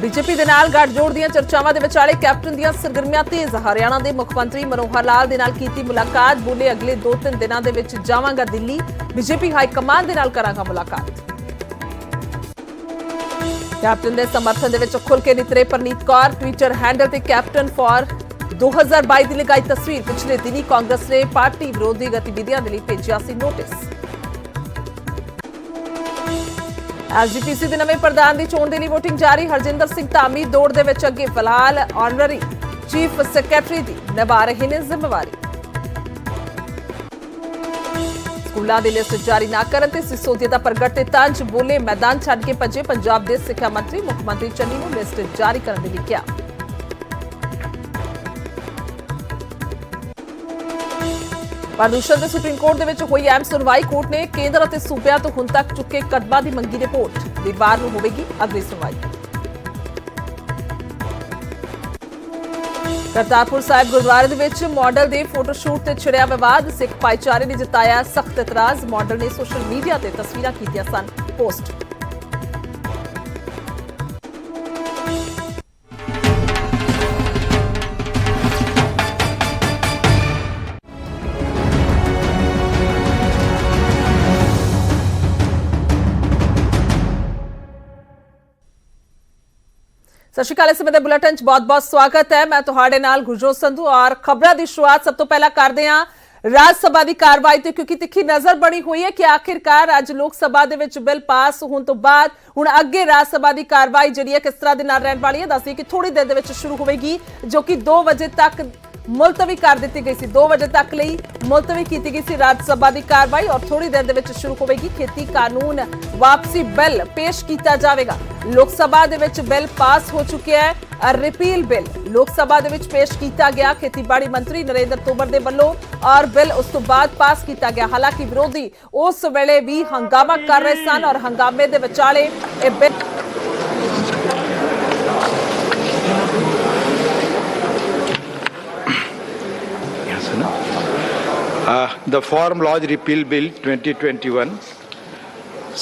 BJP ਦੇ ਨਾਲ ਗੱਠਜੋੜ ਦੀਆਂ ਚਰਚਾਵਾਂ ਦੇ ਵਿਚਾਲੇ ਕੈਪਟਨ ਦੀਆਂ ਸਰਗਰਮੀਆਂ ਤੇਜ਼। ਹਰਿਆਣਾ ਦੇ ਮੁੱਖ ਮੰਤਰੀ ਮਨੋਹਰ ਲਾਲ ਦੇ ਨਾਲ ਕੀਤੀ ਮੁਲਾਕਾਤ। ਬੋਲੇ ਅਗਲੇ 2-3 ਦਿਨਾਂ ਦੇ ਵਿੱਚ ਜਾਵਾਂਗਾ ਦਿੱਲੀ, ਬੀਜੇਪੀ ਹਾਈ ਕਮਾਂਡ ਦੇ ਨਾਲ ਕਰਾਂਗਾ ਮੁਲਾਕਾਤ। ਕੈਪਟਨ ਦੇ ਸਮਰਥਨ ਦੇ ਵਿੱਚ ਖੁੱਲ ਕੇ ਨਿਤਰੇ ਪਰਨੀਤ ਕੌਰ। ਟਵਿੱਟਰ ਹੈਂਡਲ ਤੇ ਕੈਪਟਨ ਫॉर 2022 ਦੀ ਲਗਾਈ ਤਸਵੀਰ। ਪਿਛਲੇ ਦਿਨੀ ਕਾਂਗਰਸ ਨੇ ਪਾਰਟੀ ਵਿਰੋਧੀ ਗਤੀਵਿਧੀਆਂ ਦੇ ਲਈ ਭੇਜਿਆ ਸੀ ਨੋਟਿਸ। ਐਸਜੀਪੀਸੀ ਦੇ ਨਵੇਂ ਪ੍ਰਧਾਨ ਦੀ ਚੋਣ ਦੇ ਲਈ ਵੋਟਿੰਗ ਜਾਰੀ। ਹਰਜਿੰਦਰ ਸਿੰਘ ਧਾਮੀ ਦੌੜ ਦੇ ਵਿੱਚ ਅੱਗੇ। ਫਿਲਹਾਲ ਆਨਰਰੀ ਚੀਫ ਸੈਕਟਰੀ ਦੀ ਨਿਭਾ ਰਹੇ ਨੇ ਜ਼ਿੰਮੇਵਾਰੀ। ਸਕੂਲਾਂ ਦੀ ਲਿਸਟ ਜਾਰੀ ਨਾ ਕਰਨ ਤੇ ਸਿਸੋਦੀਆ ਦਾ ਪ੍ਰਗਟ ਤੇ ਤੰਜ। ਬੋਲੇ ਮੈਦਾਨ ਛੱਡ ਕੇ ਭੱਜੇ ਪੰਜਾਬ ਦੇ ਸਿੱਖਿਆ ਮੰਤਰੀ। ਮੁੱਖ ਮੰਤਰੀ ਚੰਨੀ ਨੂੰ ਲਿਸਟ ਜਾਰੀ ਕਰਨ ਦੇ ਲਈ ਕਿਹਾ। ਪ੍ਰਦੂਸ਼ਣ ਦੇ ਸੁਪਰੀਮ ਕੋਰਟ ਦੇ ਵਿੱਚ ਹੋਈ ਅਹਿਮ ਸੁਣਵਾਈ। ਕੋਰਟ ਨੇ ਕੇਂਦਰ ਅਤੇ ਸੂਬਿਆਂ ਤੋਂ ਹੁਣ ਤੱਕ ਚੁੱਕੇ ਕਦਮਾਂ ਦੀ ਮੰਗੀ ਰਿਪੋਰਟ। ਵੀਰਵਾਰ ਨੂੰ ਹੋਵੇਗੀ ਅਗਲੀ ਸੁਣਵਾਈ। ਕਰਤਾਰਪੁਰ ਸਾਹਿਬ ਗੁਰਦੁਆਰੇ ਦੇ ਵਿੱਚ ਮਾਡਲ ਦੇ ਫੋਟੋਸ਼ੂਟ ਤੇ ਛਿੜਿਆ ਵਿਵਾਦ। ਸਿੱਖ ਭਾਈਚਾਰੇ ਨੇ ਜਤਾਇਆ ਸਖਤ ਇਤਰਾਜ਼। ਮਾਡਲ ਨੇ ਸੋਸ਼ਲ ਮੀਡੀਆ ਤੇ ਤਸਵੀਰਾਂ ਕੀਤੀਆਂ ਸਨ ਪੋਸਟ। ਸਤਿ ਸ਼੍ਰੀ ਅਕਾਲ। ਇਸ ਸਮੇਂ ਦੇ ਬੁਲੇਟਿਨ 'ਚ ਬਹੁਤ-ਬਹੁਤ ਸਵਾਗਤ ਹੈ। ਮੈਂ ਤੁਹਾਡੇ ਨਾਲ ਗੁਰਜੋਤ ਸੰਧੂ ਔਰ ਖਬਰਾਂ ਦੀ ਸ਼ੁਰੂਆਤ ਸਭ ਤੋਂ ਪਹਿਲਾਂ ਕਰਦੇ ਹਾਂ ਰਾਜ ਸਭਾ ਦੀ ਕਾਰਵਾਈ ਤੇ, ਕਿਉਂਕਿ ਤਿੱਖੀ ਨਜ਼ਰ ਬਣੀ ਹੋਈ ਹੈ ਕਿ ਆਖਿਰਕਾਰ ਅੱਜ ਲੋਕ ਸਭਾ ਦੇ ਵਿੱਚ ਬਿੱਲ ਪਾਸ ਹੋਣ ਤੋਂ ਬਾਅਦ ਹੁਣ ਅੱਗੇ ਰਾਜ ਸਭਾ ਦੀ ਕਾਰਵਾਈ ਜਿਹੜੀ ਹੈ ਕਿਸ ਤਰ੍ਹਾਂ ਦੇ ਨਾਲ ਰਹਿਣ ਵਾਲੀ ਹੈ। ਦੱਸਦੀ ਕਿ ਥੋੜੀ ਦੇਰ ਦੇ ਵਿੱਚ ਸ਼ੁਰੂ ਹੋਵੇਗੀ, ਜੋ ਕਿ 2 ਵਜੇ ਤੱਕ ਮੁਲਤਵੀ ਕਰ ਦਿੱਤੀ ਗਈ ਸੀ। 2 ਵਜੇ ਤੱਕ ਲਈ ਮੁਲਤਵੀ ਕੀਤੀ ਗਈ ਸੀ ਰਾਜ ਸਭਾ ਦੀ ਕਾਰਵਾਈ ਔਰ ਥੋੜੀ ਦੇਰ ਦੇ ਵਿੱਚ ਸ਼ੁਰੂ ਹੋਵੇਗੀ। ਖੇਤੀ ਕਾਨੂੰਨ ਵਾਪਸੀ ਬਿੱਲ ਪੇਸ਼ ਕੀਤਾ ਜਾਵੇਗਾ। ਲੋਕ ਸਭਾ ਦੇ ਵਿੱਚ ਬਿੱਲ ਪਾਸ ਹੋ ਚੁੱਕਿਆ ਹੈ। ਰਿਪੀਲ ਬਿੱਲ ਲੋਕ ਸਭਾ ਦੇ ਵਿੱਚ ਪੇਸ਼ ਕੀਤਾ ਗਿਆ ਖੇਤੀਬਾੜੀ ਮੰਤਰੀ ਨਰਿੰਦਰ ਤੋਮਰ ਦੇ ਵੱਲੋਂ ਔਰ ਬਿੱਲ ਉਸ ਤੋਂ ਬਾਅਦ ਪਾਸ ਕੀਤਾ ਗਿਆ। ਹਾਲਾਂਕਿ ਵਿਰੋਧੀ ਉਸ ਵੇਲੇ ਵੀ ਹੰਗਾਮਾ ਕਰ ਰਹੇ ਸਨ ਔਰ ਹੰਗਾਮੇ ਦੇ ਵਿਚਾਲੇ ਇਹ bill the Farm Laws Repeal Bill 2021,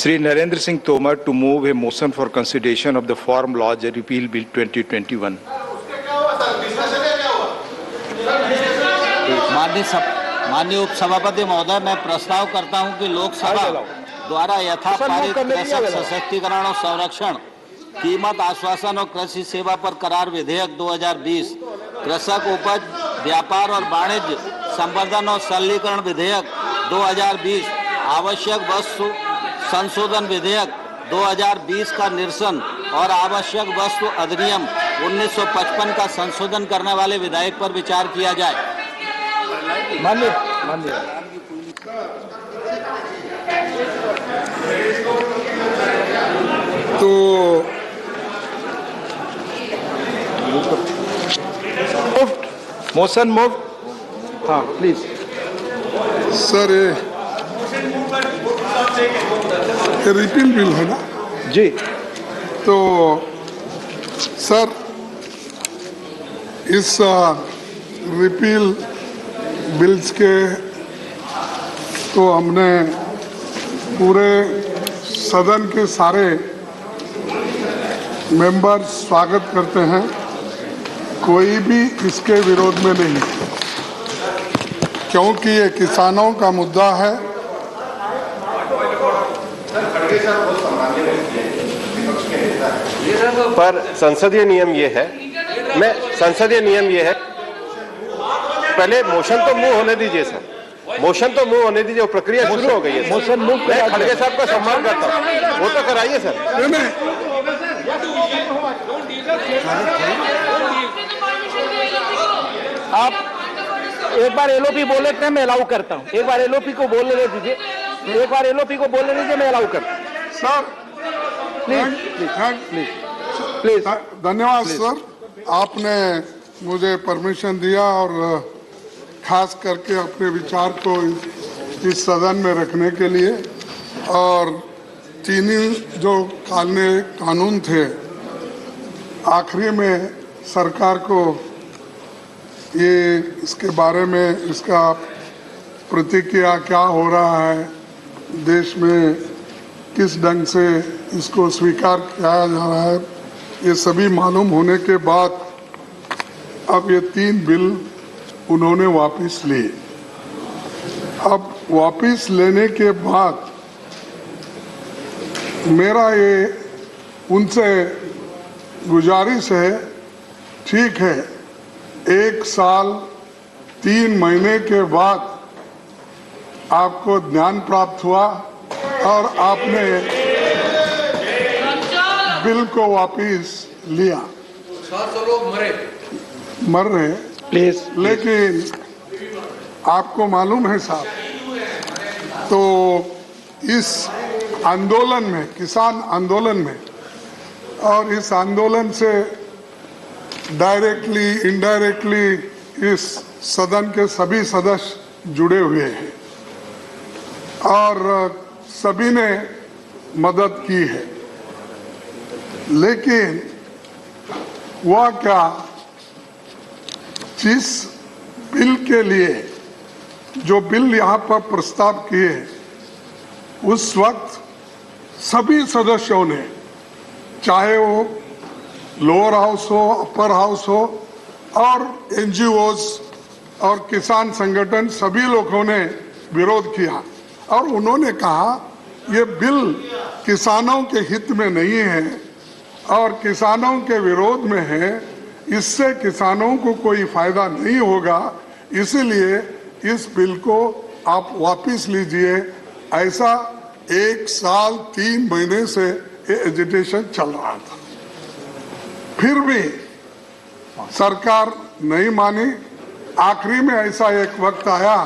Sri Narendra Singh Tomar to move a motion for consideration of the Farm Laws Repeal Bill 2021. माननीय उपसभापति महोदय, मैं प्रस्ताव करता हूं कि लोकसभा द्वारा यथापारित कृषक सशक्तिकरण और संरक्षण, कीमत आश्वासन और कृषि सेवा पर करार विधेयक 2020, कृषक उपज व्यापार और वाणिज्य संवर्धन और सरलीकरण विधेयक 2020, आवश्यक वस्तु संशोधन विधेयक 2020 का निरसन और आवश्यक वस्तु अधिनियम 1955 का संशोधन करने वाले विधेयक पर विचार किया जाए। तो Motion moved. हाँ, please. सर ये रिपील बिल है ना जी। तो सर इस रिपील बिल्स के तो हमने पूरे सदन के सारे मेंबर स्वागत करते हैं। कोई भी इसके विरोध में नहीं, क्योंकि ये किसानों का मुद्दा है। पर संसदीय नियम ये है, पहले मोशन तो मूव होने दीजिए सर, मोशन तो मूव होने दीजिए। प्रक्रिया शुरू हो गई है। मोशन मूव, मैं खड़गे साहब का सम्मान करता हूँ, वो तो कराइए सर। आप एक बार एलओपी बोले थे, मैं अलाउ करता हूँ। एक बार एलओपी को बोलने दीजिए, एक बार एलओपी को बोलने दीजिए, मैं अलाउ करता हूँ। सर प्लीज धन्यवाद सर, आपने मुझे परमिशन दिया और खास करके अपने विचार को इस सदन में रखने के लिए। और चीनी जो कानून थे, आखिरी में सरकार को ये इसके बारे में इसका प्रतिक्रिया क्या हो रहा है, देश में किस ढंग से इसको स्वीकार किया जा रहा है, ये सभी मालूम होने के बाद अब ये 3 बिल उन्होंने वापस लिए। अब वापस लेने के बाद मेरा ये उनसे गुजारिश है, ठीक है 1 साल 3 महीने के बाद आपको ज्ञान प्राप्त हुआ और आपने बिल को वापस लिया। मर रहे प्लीज। लेकिन आपको मालूम है साहब, तो इस आंदोलन में, किसान आंदोलन में, और इस आंदोलन से डायरेक्टली इनडायरेक्टली इस सदन के सभी सदस्य जुड़े हुए हैं और सभी ने मदद की है। लेकिन वह क्या, जिस बिल के लिए जो बिल यहाँ पर प्रस्ताव किए, उस वक्त सभी सदस्यों ने, चाहे वो लोअर हाउस हो, अपर हाउस हो, और एनजीओज और किसान संगठन, सभी लोगों ने विरोध किया और उन्होंने कहा ये बिल किसानों के हित में नहीं है और किसानों के विरोध में है, इससे किसानों को कोई फायदा नहीं होगा, इसीलिए इस बिल को आप वापस लीजिए। ऐसा 1 साल 3 महीने से ये एजिटेशन चल रहा था, फिर भी सरकार नहीं मानी। आखिरी में ऐसा एक वक्त आया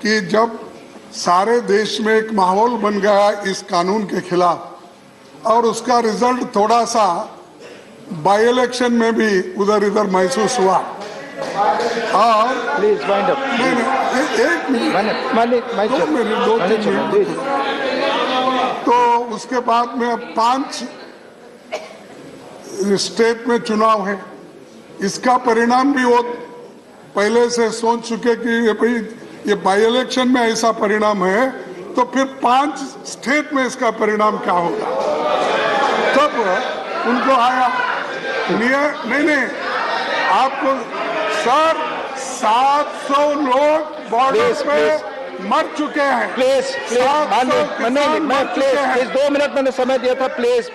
कि जब सारे देश में एक माहौल बन गया इस कानून के खिलाफ और उसका रिजल्ट थोड़ा सा बाई इलेक्शन में भी उधर इधर महसूस हुआ। और प्लीज वाइंड अप। एक मिनट, 2-3 मिनट। तो उसके बाद में अब 5 स्टेट में चुनाव है, इसका परिणाम भी वो पहले से सोच चुके कि भाई ये बाई इलेक्शन में ऐसा परिणाम है तो फिर 5 स्टेट में इसका परिणाम क्या होगा। तब उनको आया नहीं, आपको सर 700 लोग बॉर्डर पे मर चुके हैं। प्लीज मैं प्लीज 2 मिनट मैंने समय दिया था। प्लीज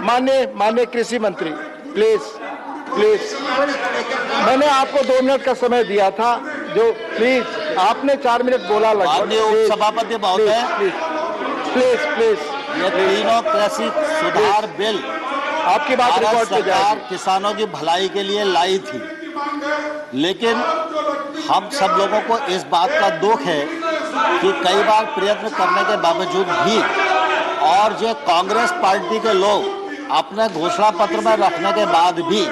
माननीय कृषि मंत्री, प्लीज मैंने आपको 2 मिनट का समय दिया था, जो प्लीज आपने 4 मिनट बोला लगभग। माननीय उपसभापति महोदय, प्लीज ये तीनों कृषि सुधार बिल आपकी बात भारत रिकॉर्ड पे सरकार जाएगी। किसानों की भलाई के लिए लाई थी, लेकिन हम सब लोगों को इस बात का दुख है कि कई बार प्रयत्न करने के बावजूद भी और जो कांग्रेस पार्टी के लोग अपने घोषणा पत्र में रखने के बाद भी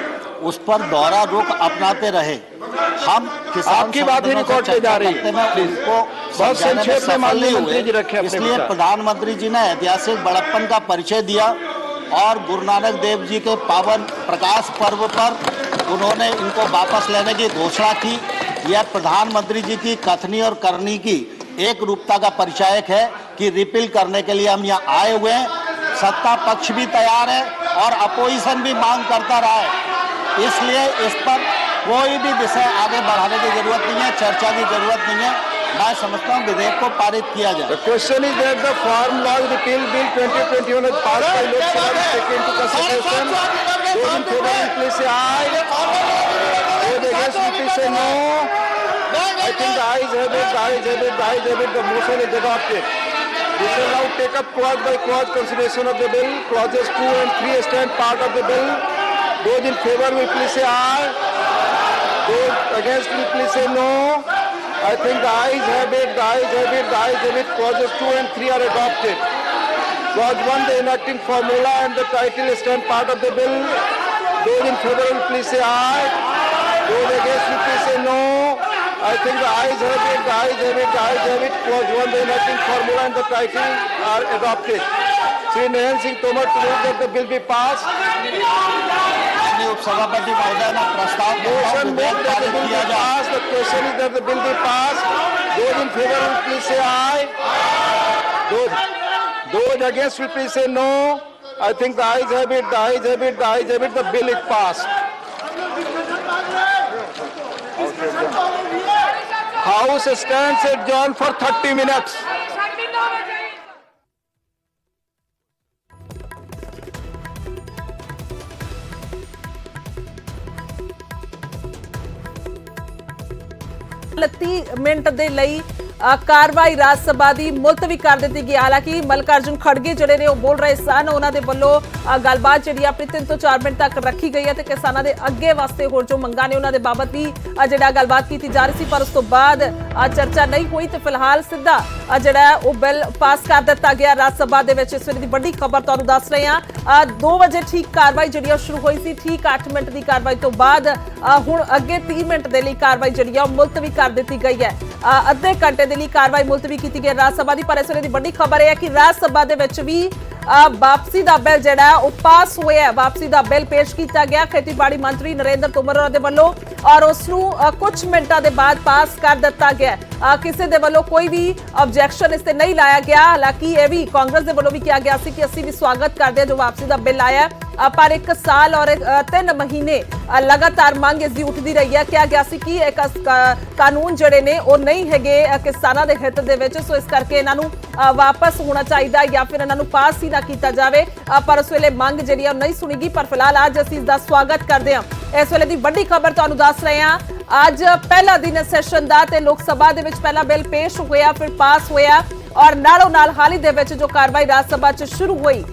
उस पर दोहरा रुख अपनाते रहे। हम किसान आपकी बात ही रिकॉर्ड पे जा रही है, उनको बहुत समझाने में संक्षेप में सफल माननीय नहीं मंत्री जी हुए। रखे अपने इसलिए विचार। प्रधानमंत्री जी ने ऐतिहासिक बड़प्पन का परिचय दिया और गुरु नानक देव जी के पावन प्रकाश पर्व पर उन्होंने इनको वापस लेने की घोषणा की। यह प्रधानमंत्री जी की कथनी और करनी की एक रूपता का परिचायक है कि रिपील करने के लिए हम यहाँ आए हुए हैं। सत्ता पक्ष भी तैयार है और अपोजिशन भी मांग करता रहा है, इसलिए इस पर कोई भी विषय आगे बढ़ाने की जरूरत नहीं है, चर्चा की जरूरत नहीं है। मैं समझता हूँ विधेयक को पारित किया जाए। The question is that the Farm Law Repeal Bill 2021 has passed by Lok Sabha to take into consideration. Those in favor will please say aye. Those against will please say no. I think the ayes have it. The motion is adopted. We shall now take up clause by clause consideration of the bill. Clauses 2 and 3 stand part of the bill. Those in favor will please say aye. Those against will please say no. I think the ayes have it. Clauses 2 and 3 are adopted. Clause 1, the enacting formula and the title stand part of the bill. Those in favor will please say aye. Those against will please say no. I think the ayes have it. Clause 1, the enacting formula and the title are adopted. Shri Narendra Singh Tomar to move that the bill be passed. माननीय उपसभापति महोदय ने प्रस्ताव Motion moved that the bill be passed. The question is that the bill be passed. Those in favor will please say aye. Those against will please say no. I think the ayes have it, the ayes have it, the ayes have it. The bill is passed. House stands adjourned for 30 minutes. Minute ਦੇ ਲਈ ਕਾਰਵਾਈ ਰਾਜ ਸਭਾ ਦੀ ਮੁਲਤਵੀ ਕਰ ਦਿੱਤੀ ਗਈ। ਹਾਲਾਂਕਿ ਮਲਕਾਰਜੁਨ ਖੜਗੇ ਜਿਹੜੇ ਨੇ ਉਹ ਬੋਲ ਰਹੇ ਸਨ, ਉਹਨਾਂ ਦੇ ਵੱਲੋਂ ਗੱਲਬਾਤ ਜਿਹੜੀ ਆਪਣੀ 3 ਤੋਂ 4 ਮਿੰਟ ਤੱਕ ਰੱਖੀ ਗਈ ਹੈ ਤੇ ਕਿਸਾਨਾਂ ਦੇ ਅੱਗੇ ਵਾਸਤੇ ਹੋਰ ਜੋ ਮੰਗਾਂ ਨੇ ਉਹਨਾਂ ਦੇ ਬਾਬਤ ਵੀ ਜਿਹੜਾ ਗੱਲਬਾਤ ਕੀਤੀ ਜਾ ਰਹੀ ਸੀ, ਪਰ ਉਸ ਤੋਂ ਬਾਅਦ ਚਰਚਾ ਨਹੀਂ ਹੋਈ ਤੇ ਫਿਲਹਾਲ ਸਿੱਧਾ ਜਿਹੜਾ ਉਹ ਬਿੱਲ ਪਾਸ ਕਰ ਦਿੱਤਾ ਗਿਆ ਰਾਜ ਸਭਾ ਦੇ ਵਿੱਚ। ਇਸ ਵੇਲੇ ਦੀ ਵੱਡੀ ਖਬਰ ਤੁਹਾਨੂੰ ਦੱਸ ਰਹੇ ਹਾਂ। 2 ਵਜੇ ਠੀਕ ਕਾਰਵਾਈ ਜਿਹੜੀ ਸ਼ੁਰੂ ਹੋਈ ਸੀ, ਠੀਕ 8 ਮਿੰਟ ਦੀ ਕਾਰਵਾਈ ਤੋਂ ਬਾਅਦ ਹੁਣ ਅੱਗੇ 30 ਮਿੰਟ ਦੇ ਲਈ ਕਾਰਵਾਈ ਜਿਹੜੀ ਉਹ ਮੁਲਤਵੀ ਕਰ ਦਿੱਤੀ ਗਈ ਹੈ। ਅੱਧੇ ਘੰਟੇ ਦੇ ਲਈ ਕਾਰਵਾਈ ਮੁਲਤਵੀ ਕੀਤੀ ਗਈ ਰਾਜ ਸਭਾ ਦੀ। ਪਰ ਇਸ ਵੇਲੇ ਦੀ ਵੱਡੀ ਖਬਰ ਇਹ ਹੈ ਕਿ ਰਾਜ ਸਭਾ ਦੇ ਵਿੱਚ ਵੀ ਵਾਪਸੀ ਦਾ ਬਿੱਲ ਜਿਹੜਾ ਉਹ ਪਾਸ ਹੋਇਆ। ਵਾਪਸੀ ਦਾ ਬਿੱਲ ਪੇਸ਼ ਕੀਤਾ ਗਿਆ ਖੇਤੀਬਾੜੀ ਮੰਤਰੀ ਨਰਿੰਦਰ ਤੋਮਰ ਹੋਰਾਂ ਦੇ ਵੱਲੋਂ ਔਰ ਉਸ ਨੂੰ ਕੁਝ ਮਿੰਟਾਂ ਦੇ ਬਾਅਦ ਪਾਸ ਕਰ ਦਿੱਤਾ ਗਿਆ। ਕਿਸੇ ਦੇ ਵੱਲੋਂ ਕੋਈ ਵੀ ਆਬਜੈਕਸ਼ਨ ਇਸ ਤੇ ਨਹੀਂ ਲਾਇਆ ਗਿਆ। ਹਾਲਾਂਕਿ ਇਹ ਵੀ ਕਾਂਗਰਸ ਦੇ ਵੱਲੋਂ ਵੀ ਕਿਹਾ ਗਿਆ ਸੀ ਕਿ ਅਸੀਂ ਵੀ ਸਵਾਗਤ ਕਰਦੇ ਹਾਂ ਜੋ ਵਾਪਸੀ ਦਾ ਬਿੱਲ ਆਇਆ, ਪਰ 1 ਸਾਲ ਔਰ 3 ਮਹੀਨੇ ਲਗਾਤਾਰ ਮੰਗ ਇਸ ਦੀ ਉੱਠਦੀ ਰਹੀ ਹੈ। ਕਿਹਾ ਗਿਆ ਸੀ ਕਿ ਇੱਕ ਕਾਨੂੰਨ ਜਿਹੜੇ ਨੇ ਉਹ ਨਹੀਂ ਹੈਗੇ ਕਿਸਾਨਾਂ ਦੇ ਹਿੱਤ ਦੇ ਵਿੱਚ, ਸੋ ਇਸ ਕਰਕੇ ਇਹਨਾਂ ਨੂੰ ਵਾਪਸ ਹੋਣਾ ਚਾਹੀਦਾ ਜਾਂ ਫਿਰ ਇਹਨਾਂ ਨੂੰ ਪਾਸ ਹੀ ਨਾ ਕੀਤਾ ਜਾਵੇ। ਪਰ ਉਸ ਵੇਲੇ ਮੰਗ ਜਿਹੜੀ ਹੈ ਉਹ ਨਹੀਂ ਸੁਣੀ ਗਈ। ਪਰ ਫਿਲਹਾਲ ਅੱਜ ਅਸੀਂ ਇਸ ਦਾ ਸਵਾਗਤ ਕਰਦੇ ਹਾਂ। ਇਸ ਵੇਲੇ ਦੀ ਵੱਡੀ ਖਬਰ ਤੁਹਾਨੂੰ ਦੱਸ ਰਹੇ ਹਾਂ। ਅੱਜ ਪਹਿਲਾ ਦਿਨ ਸੈਸ਼ਨ ਦਾ ਤੇ ਲੋਕ ਸਭਾ ਦੇ ਵਿੱਚ ਪਹਿਲਾ ਬਿੱਲ ਪੇਸ਼ ਹੋਇਆ, ਫਿਰ ਪਾਸ ਹੋਇਆ ਔਰ ਨਾਲੋਂ ਨਾਲ ਹਾਲ ਹੀ ਦੇ ਵਿੱਚ ਜੋ ਕਾਰਵਾਈ ਰਾਜ ਸਭਾ 'ਚ ਸ਼ੁਰੂ ਹੋਈ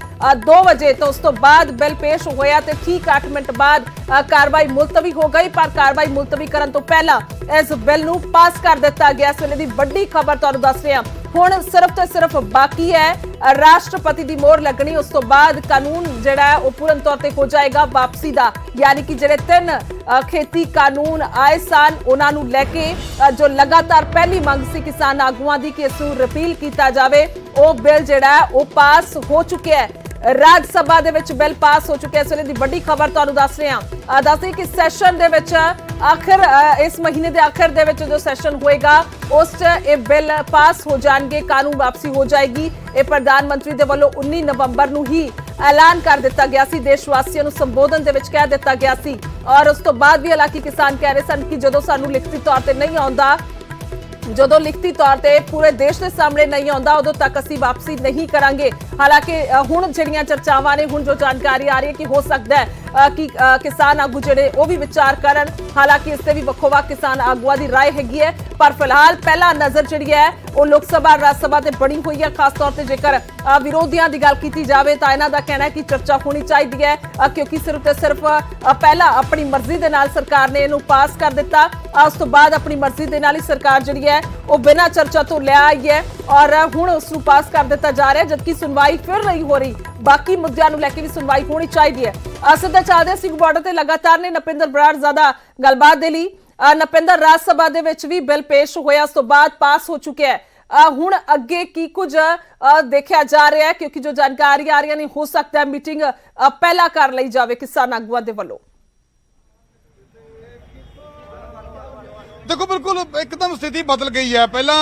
2 ਵਜੇ ਤੋਂ ਉਸ ਤੋਂ ਬਾਅਦ ਬਿੱਲ ਪੇਸ਼ ਹੋਇਆ ਤੇ ਠੀਕ 8 ਮਿੰਟ ਬਾਅਦ ਕਾਰਵਾਈ ਮੁਲਤਵੀ ਹੋ ਗਈ। ਪਰ ਕਾਰਵਾਈ ਮੁਲਤਵੀ ਕਰਨ ਤੋਂ ਪਹਿਲਾਂ ਇਸ ਬਿੱਲ ਨੂੰ ਪਾਸ ਕਰ ਦਿੱਤਾ ਗਿਆ। ਇਸ ਵੇਲੇ ਦੀ ਵੱਡੀ ਖਬਰ ਤੁਹਾਨੂੰ ਦੱਸ ਰਹੇ ਹਾਂ। ਹੁਣ ਸਿਰਫ ਤੇ ਸਿਰਫ ਬਾਕੀ ਹੈ ਰਾਸ਼ਟਰਪਤੀ ਦੀ ਮੋਹਰ ਲੱਗਣੀ, ਉਸ ਤੋਂ ਬਾਅਦ ਕਾਨੂੰਨ ਜਿਹੜਾ ਹੈ ਉਹ ਪੂਰਨ ਤੌਰ ਤੇ ਹੋ ਜਾਏਗਾ ਵਾਪਸੀ ਦਾ। ਯਾਨੀ ਕਿ ਜਿਹੜੇ 3 ਖੇਤੀ ਕਾਨੂੰਨ ਆਏ ਸਨ ਉਹਨਾਂ ਨੂੰ ਲੈ ਕੇ ਜੋ ਲਗਾਤਾਰ ਪਹਿਲੀ ਮੰਗ ਸੀ ਕਿਸਾਨ ਆਗੂਆਂ ਦੀ ਕਿ ਇਸ ਨੂੰ ਰਿਪੀਲ ਕੀਤਾ ਜਾਵੇ, ਉਹ ਬਿੱਲ ਜਿਹੜਾ ਉਹ ਪਾਸ ਹੋ ਚੁੱਕਿਆ ਹੈ। ਰਾਜ ਸਭਾ ਦੇ ਵਿੱਚ ਬਿੱਲ ਪਾਸ ਹੋ ਚੁੱਕਿਆ। ਇਸ ਵੇਲੇ ਦੀ ਵੱਡੀ ਖਬਰ ਤੁਹਾਨੂੰ ਦੱਸ ਰਹੇ ਹਾਂ। ਦੱਸਦੇ ਕਿ ਸੈਸ਼ਨ ਦੇ ਵਿੱਚ ਆਖਰ ਇਸ ਮਹੀਨੇ ਦੇ ਆਖਰ ਦੇ ਵਿੱਚ ਜੋ ਸੈਸ਼ਨ ਹੋਏਗਾ ਉਸ 'ਚ ਇਹ ਬਿੱਲ ਪਾਸ ਹੋ ਜਾਣਗੇ, ਕਾਨੂੰਨ ਵਾਪਸੀ ਹੋ ਜਾਏਗੀ। ਇਹ ਪ੍ਰਧਾਨ ਮੰਤਰੀ ਦੇ ਵੱਲੋਂ 19 ਨਵੰਬਰ ਨੂੰ ਹੀ ਐਲਾਨ ਕਰ ਦਿੱਤਾ ਗਿਆ ਸੀ, ਦੇਸ਼ ਵਾਸੀਆਂ ਨੂੰ ਸੰਬੋਧਨ ਦੇ ਵਿੱਚ ਕਹਿ ਦਿੱਤਾ ਗਿਆ ਸੀ। ਔਰ ਉਸ ਤੋਂ ਬਾਅਦ ਵੀ ਹਾਲਾਂਕਿ ਕਿਸਾਨ ਕਹਿ ਰਹੇ ਸਨ ਕਿ ਜਦੋਂ ਸਾਨੂੰ ਲਿਖਤੀ ਤੌਰ ਤੇ ਨਹੀਂ ਆਉਂਦਾ, ਜਦੋਂ ਲਿਖਤੀ ਤੌਰ ਤੇ ਪੂਰੇ ਦੇਸ਼ ਦੇ ਸਾਹਮਣੇ ਨਹੀਂ ਆਉਂਦਾ, ਉਦੋਂ ਤੱਕ ਅਸੀਂ ਵਾਪਸੀ ਨਹੀਂ ਕਰਾਂਗੇ। ਹਾਲਾਂਕਿ ਹੁਣ ਜਿਹੜੀਆਂ ਚਰਚਾਵਾਂ ਨੇ, ਹੁਣ ਜੋ ਜਾਣਕਾਰੀ ਆ ਰਹੀ ਹੈ ਕਿ ਹੋ ਸਕਦਾ ਹੈ ਕਿ ਕਿਸਾਨ ਆਗੂ ਜਿਹੜੇ ਉਹ ਵੀ ਵਿਚਾਰ ਕਰਨ। ਹਾਲਾਂਕਿ ਇਸ ਤੇ ਵੀ ਵੱਖੋ-ਵੱਖ ਕਿਸਾਨ ਆਗੂਆਂ ਦੀ ਰਾਏ ਹੈਗੀ ਹੈ। ਪਰ ਫਿਲਹਾਲ ਪਹਿਲਾ ਨਜ਼ਰ ਜਿਹੜੀ ਹੈ ਉਹ ਲੋਕ ਸਭਾ ਰਾਜ ਸਭਾ ਤੇ ਬਣੀ ਹੋਈ ਹੈ। ਖਾਸ ਤੌਰ ਤੇ ਜੇਕਰ ਵਿਰੋਧੀਆਂ ਦੀ ਗੱਲ ਕੀਤੀ ਜਾਵੇ ਤਾਂ ਇਹਨਾਂ ਦਾ ਕਹਿਣਾ ਹੈ ਕਿ ਚਰਚਾ ਹੋਣੀ ਚਾਹੀਦੀ ਹੈ, ਕਿਉਂਕਿ ਸਿਰਫ ਤੇ ਸਿਰਫ ਪਹਿਲਾਂ ਆਪਣੀ ਮਰਜ਼ੀ ਦੇ ਨਾਲ ਸਰਕਾਰ ਨੇ ਇਹਨੂੰ ਪਾਸ ਕਰ ਦਿੱਤਾ। ਉਸ ਤੋਂ ਬਾਅਦ ਆਪਣੀ ਮਰਜ਼ੀ ਦੇ ਨਾਲ ਹੀ ਸਰਕਾਰ ਜਿਹੜੀ ਹੈ ਉਹ ਬਿਨਾਂ ਚਰਚਾ ਤੋਂ ਲੈ ਆਈ ਹੈ ਔਰ ਹੁਣ ਉਸ ਨੂੰ ਪਾਸ ਕਰ ਦਿੱਤਾ ਜਾ ਰਿਹਾ, ਜਦਕਿ ਸੁਣਵਾਈ ਫਿਰ ਨਹੀਂ ਹੋ ਰਹੀ। ਬਾਕੀ ਮੁੱਦਿਆਂ ਨੂੰ ਲੈ ਕੇ ਵੀ ਸੁਣਵਾਈ ਹੋਣੀ ਚਾਹੀਦੀ ਹੈ। ਸਿੱਧਾ ਚੱਲਦੇ ਸਿੰਘ ਬਾਰਡਰ ਤੇ ਲਗਾਤਾਰ ਨੇ ਨਪਿੰਦਰ ਬਰਾੜ ਜ਼ਿਆਦਾ ਗੱਲਬਾਤ ਦੇ ਲਈ। ਨਪਿੰਦਰ, ਰਾਜ ਸਭਾ ਦੇ ਵਿੱਚ ਵੀ ਬਿੱਲ ਪੇਸ਼ ਹੋਇਆ, ਉਸ ਤੋਂ ਬਾਅਦ ਪਾਸ ਹੋ ਚੁੱਕਿਆ ਹੈ। ਹੁਣ ਅੱਗੇ ਕੀ ਕੁਝ ਦੇਖਿਆ ਜਾ ਰਿਹਾ ਹੈ, ਕਿਉਂਕਿ ਜੋ ਜਾਣਕਾਰੀ ਆ ਰਹੀਆਂ ਨੇ ਹੋ ਸਕਦਾ ਹੈ ਮੀਟਿੰਗ ਪਹਿਲਾਂ ਕਰ ਲਈ ਜਾਵੇ ਕਿਸਾਨ ਆਗੂਆਂ ਦੇ ਵੱਲੋਂ। देखो बिल्कुल एकदम स्थिति बदल गई है। पहला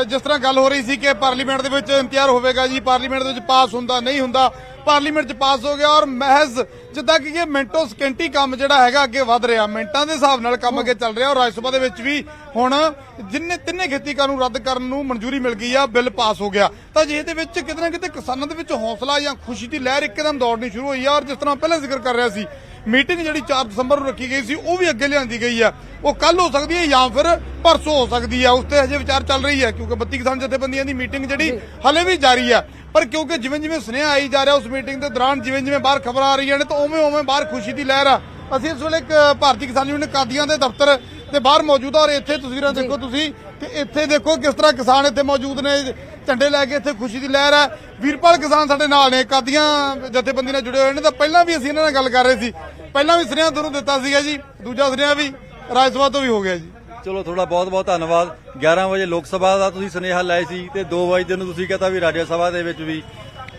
जिस तरह गल हो रही थी कि पार्लीमेंट ਦੇ ਵਿੱਚ ਇੰਤਜ਼ਾਰ ਹੋਵੇਗਾ ਜੀ, ਪਾਰਲੀਮੈਂਟ ਦੇ ਵਿੱਚ ਪਾਸ ਹੁੰਦਾ ਨਹੀਂ ਹੁੰਦਾ, ਪਾਰਲੀਮੈਂਟ 'ਚ ਪਾਸ ਹੋ ਗਿਆ ਔਰ ਮਹਿਜ਼ ਜਿੱਦਾਂ ਕਿ ਇਹ ਮਿੰਟੋ ਸਕਿੰਟੀ ਕੰਮ ਜਿਹੜਾ ਹੈਗਾ ਅੱਗੇ ਵਧ ਰਿਹਾ, ਮਿੰਟਾਂ ਦੇ ਹਿਸਾਬ ਨਾਲ ਕੰਮ ਅੱਗੇ ਚੱਲ ਰਿਹਾ। ਔਰ ਰਾਜ ਸਭਾ ਦੇ ਵਿੱਚ ਵੀ ਹੁਣ ਜਿੰਨੇ 3 ਖੇਤੀ ਕਾਨੂੰਨ ਰੱਦ ਕਰਨ ਨੂੰ ਮਨਜ਼ੂਰੀ ਮਿਲ ਗਈ ਆ, ਬਿੱਲ ਪਾਸ ਹੋ ਗਿਆ। ਤਾਂ ਜੇ ਇਹਦੇ ਵਿੱਚ ਕਿਤੇ ਨਾ ਕਿਤੇ ਕਿਸਾਨਾਂ ਦੇ ਵਿੱਚ ਹੌਸਲਾ ਜਾਂ ਖੁਸ਼ੀ ਦੀ ਲਹਿਰ ਇੱਕਦਮ ਦੌੜਨੀ ਸ਼ੁਰੂ ਹੋਈ ਆ। ਔਰ ਜਿਸ ਤਰ੍ਹਾਂ ਪਹਿਲਾਂ ਜ਼ਿਕਰ ਕਰ ਰਿਹਾ ਸੀ, ਮੀਟਿੰਗ ਜਿਹੜੀ 4 ਦਸੰਬਰ ਨੂੰ ਰੱਖੀ ਗਈ ਸੀ ਉਹ ਵੀ ਅੱਗੇ ਲਿਆਂਦੀ ਗਈ ਆ। ਉਹ ਕੱਲ ਹੋ ਸਕਦੀ ਹੈ ਜਾਂ ਫਿਰ ਪਰਸੋਂ ਹੋ ਸਕਦੀ ਹੈ, ਉਸ ਤੇ ਹਜੇ ਵਿਚਾਰ ਚੱਲ ਰਹੀ ਹੈ, ਕਿਉਂਕਿ 32 ਕਿਸਾਨ ਜਥੇਬੰਦੀਆਂ ਦੀ ਮੀਟਿੰਗ ਜਿਹੜੀ ਹਲੇ ਵੀ ਜਾਰੀ ਆ। ਪਰ ਕਿਉਂਕਿ ਜਿਵੇਂ ਜਿਵੇਂ ਸੁਨੇਹਾ ਆਈ ਜਾ ਰਿਹਾ ਉਸ ਮੀਟਿੰਗ ਦੇ ਦੌਰਾਨ, ਜਿਵੇਂ ਜਿਵੇਂ ਬਾਹਰ ਖਬਰਾਂ ਆ ਰਹੀਆਂ ਨੇ, ਤਾਂ ਉਵੇਂ ਬਾਹਰ ਖੁਸ਼ੀ ਦੀ ਲਹਿਰ ਆ। ਅਸੀਂ ਇਸ ਵੇਲੇ ਇੱਕ ਭਾਰਤੀ ਕਿਸਾਨ ਯੂਨੀਅਨ ਕਾਦੀਆਂ ਦੇ ਦਫ਼ਤਰ ਤੇ ਬਾਹਰ ਮੌਜੂਦ ਆ ਔਰ ਇੱਥੇ ਤਸਵੀਰਾਂ ਦੇਖੋ ਤੁਸੀਂ, ਤੇ ਇੱਥੇ ਦੇਖੋ ਕਿਸ ਤਰ੍ਹਾਂ ਕਿਸਾਨ ਇੱਥੇ ਮੌਜੂਦ ਨੇ, ਝੰਡੇ ਲੈ ਕੇ, ਇੱਥੇ ਖੁਸ਼ੀ ਦੀ ਲਹਿਰ ਹੈ। ਵੀਰਪਾਲ ਕਿਸਾਨ ਸਾਡੇ ਨਾਲ ਨੇ, ਕਾਦੀਆਂ ਜਥੇਬੰਦੀ ਨਾਲ ਜੁੜੇ ਹੋਏ ਨੇ। ਤਾਂ ਪਹਿਲਾਂ ਵੀ ਅਸੀਂ ਇਹਨਾਂ ਨਾਲ ਗੱਲ ਕਰ ਰਹੇ ਸੀ, ਪਹਿਲਾਂ ਵੀ ਸੁਨੇਹਾ ਤੁਹਾਨੂੰ ਦਿੱਤਾ ਸੀਗਾ ਜੀ, ਦੂਜਾ ਸੁਨੇਹਾ ਵੀ ਰਾਜ ਸਭਾ ਤੋਂ ਵੀ ਹੋ ਗਿਆ ਜੀ। ਚਲੋ ਤੁਹਾਡਾ ਬਹੁਤ ਬਹੁਤ ਧੰਨਵਾਦ। 11 ਵਜੇ ਲੋਕ ਸਭਾ ਦਾ ਤੁਸੀਂ ਸੁਨੇਹਾ ਲਾਏ ਸੀ ਤੇ 2 ਵਜੇ ਨੂੰ ਤੁਸੀਂ ਕਹਤਾ ਵੀ ਰਾਜ ਸਭਾ ਦੇ ਵਿੱਚ ਵੀ।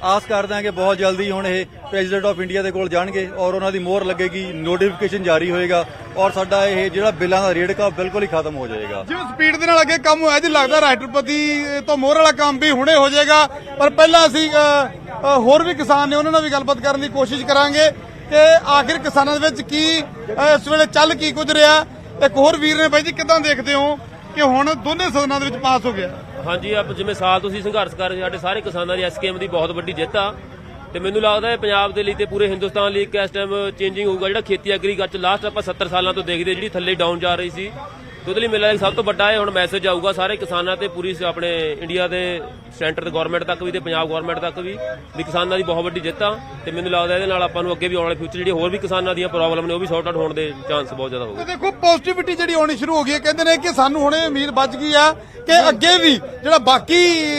ਆਸ ਕਰਦੇ ਹਾਂ ਕਿ ਬਹੁਤ ਜਲਦੀ ਹੁਣ ਇਹ ਪ੍ਰੈਜ਼ੀਡੈਂਟ ਆਫ ਇੰਡੀਆ ਦੇ ਕੋਲ ਜਾਣਗੇ ਔਰ ਉਹਨਾਂ ਦੀ ਮੋਹਰ ਲੱਗੇਗੀ, ਨੋਟੀਫਿਕੇਸ਼ਨ ਜਾਰੀ ਹੋਏਗਾ ਔਰ ਸਾਡਾ ਇਹ ਜਿਹੜਾ ਬਿੱਲਾਂ ਦਾ ਰੇੜਕਾ ਬਿਲਕੁਲ ਹੀ ਖਤਮ ਹੋ ਜਾਏਗਾ। ਜਿਵੇਂ ਸਪੀਡ ਦੇ ਨਾਲ ਅੱਗੇ ਕੰਮ ਹੋਇਆ ਜੀ, ਲੱਗਦਾ ਰਾਸ਼ਟਰਪਤੀ ਤੋਂ ਮੋਹਰ ਵਾਲਾ ਕੰਮ ਵੀ ਹੁਣੇ ਹੋ ਜਾਏਗਾ। ਪਰ ਪਹਿਲਾਂ ਅਸੀਂ ਹੋਰ ਵੀ ਕਿਸਾਨ ਨੇ ਉਹਨਾਂ ਨਾਲ ਵੀ ਗੱਲਬਾਤ ਕਰਨ ਦੀ ਕੋਸ਼ਿਸ਼ ਕਰਾਂਗੇ ਕਿ ਆਖਿਰ ਕਿਸਾਨਾਂ ਦੇ ਵਿੱਚ ਕੀ ਇਸ ਵੇਲੇ ਚੱਲ ਕੀ ਕੁਝ ਰਿਹਾ। ਇੱਕ ਹੋਰ ਵੀਰ ਨੇ ਬਾਈ ਜੀ, ਕਿੱਦਾਂ ਦੇਖਦੇ ਹੋ ਕਿ ਹੁਣ ਦੋਨੇ ਸਦਨਾਂ ਦੇ ਵਿੱਚ ਪਾਸ ਹੋ ਗਿਆ? ਹਾਂਜੀ, ਆਪ ਜਿਵੇਂ ਸਾਲ ਤੁਸੀਂ ਸੰਘਰਸ਼ ਕਰ ਰਹੇ ਸਾਡੇ ਸਾਰੇ ਕਿਸਾਨਾਂ ਦੀ ਐਸਕੇਐਮ ਦੀ ਬਹੁਤ ਵੱਡੀ ਜਿੱਤ ਆ ਤੇ ਮੈਨੂੰ ਲੱਗਦਾ ਹੈ ਪੰਜਾਬ ਦੇ ਲਈ ਤੇ ਪੂਰੇ ਹਿੰਦੁਸਤਾਨ ਲਈ ਇੱਕ ਇਸ ਟਾਈਮ ਚੇਂਜਿੰਗ ਹੋਊਗਾ। ਜਿਹੜਾ ਖੇਤੀ ਐਗਰੀਕਲਚਰ ਲਾਸਟ ਆਪਾਂ 70 ਸਾਲਾਂ ਤੋਂ ਦੇਖਦੇ ਜਿਹੜੀ ਥੱਲੇ ਡਾਊਨ ਜਾ ਰਹੀ ਸੀ, ਤੇ ਉਹਦੇ ਲਈ ਮੇਰਾ ਸਭ ਤੋਂ ਵੱਡਾ ਇਹ ਹੁਣ ਮੈਸੇਜ ਆਊਗਾ ਸਾਰੇ ਕਿਸਾਨਾਂ ਤੇ ਪੂਰੀ ਆਪਣੇ ਇੰਡੀਆ ਦੇ ਸੈਂਟਰ ਤੇ ਗਵਰਨਮੈਂਟ ਤੱਕ ਵੀ ਤੇ ਪੰਜਾਬ ਗਵਰਨਮੈਂਟ ਤੱਕ ਵੀ ਕਿਸਾਨਾਂ ਦੀ ਬਹੁਤ ਵੱਡੀ ਜਿੱਤ ਆ ਤੇ ਮੈਨੂੰ ਲੱਗਦਾ ਇਹਦੇ ਨਾਲ ਆਪਾਂ ਨੂੰ ਅੱਗੇ ਵੀ ਆਉਣ ਵਾਲੇ ਫਿਊਚਰ ਜਿਹੜੀ ਹੋਰ ਵੀ ਕਿਸਾਨਾਂ ਦੀਆਂ ਪ੍ਰੋਬਲਮ ਨੇ ਉਹ ਵੀ ਸੌਰਟ ਆਊਟ ਹੋਣ ਦੇ ਚਾਂਸ ਬਹੁਤ ਜ਼ਿਆਦਾ ਹੋਊਗੇ। ਦੇਖੋ ਪੋਜ਼ਿਟਿਵਿਟੀ ਜਿਹੜੀ ਆਉਣੀ ਸ਼ੁਰੂ ਹੋ ਗਈ ਹੈ, ਕਹਿੰਦੇ ਨੇ ਕਿ ਸਾਨੂੰ ਹੁਣੇ ਉਮੀਦ ਵੱਜ ਗਈ ਆ ਕਿ ਅੱਗੇ ਵੀ ਜਿਹੜਾ ਬਾਕੀ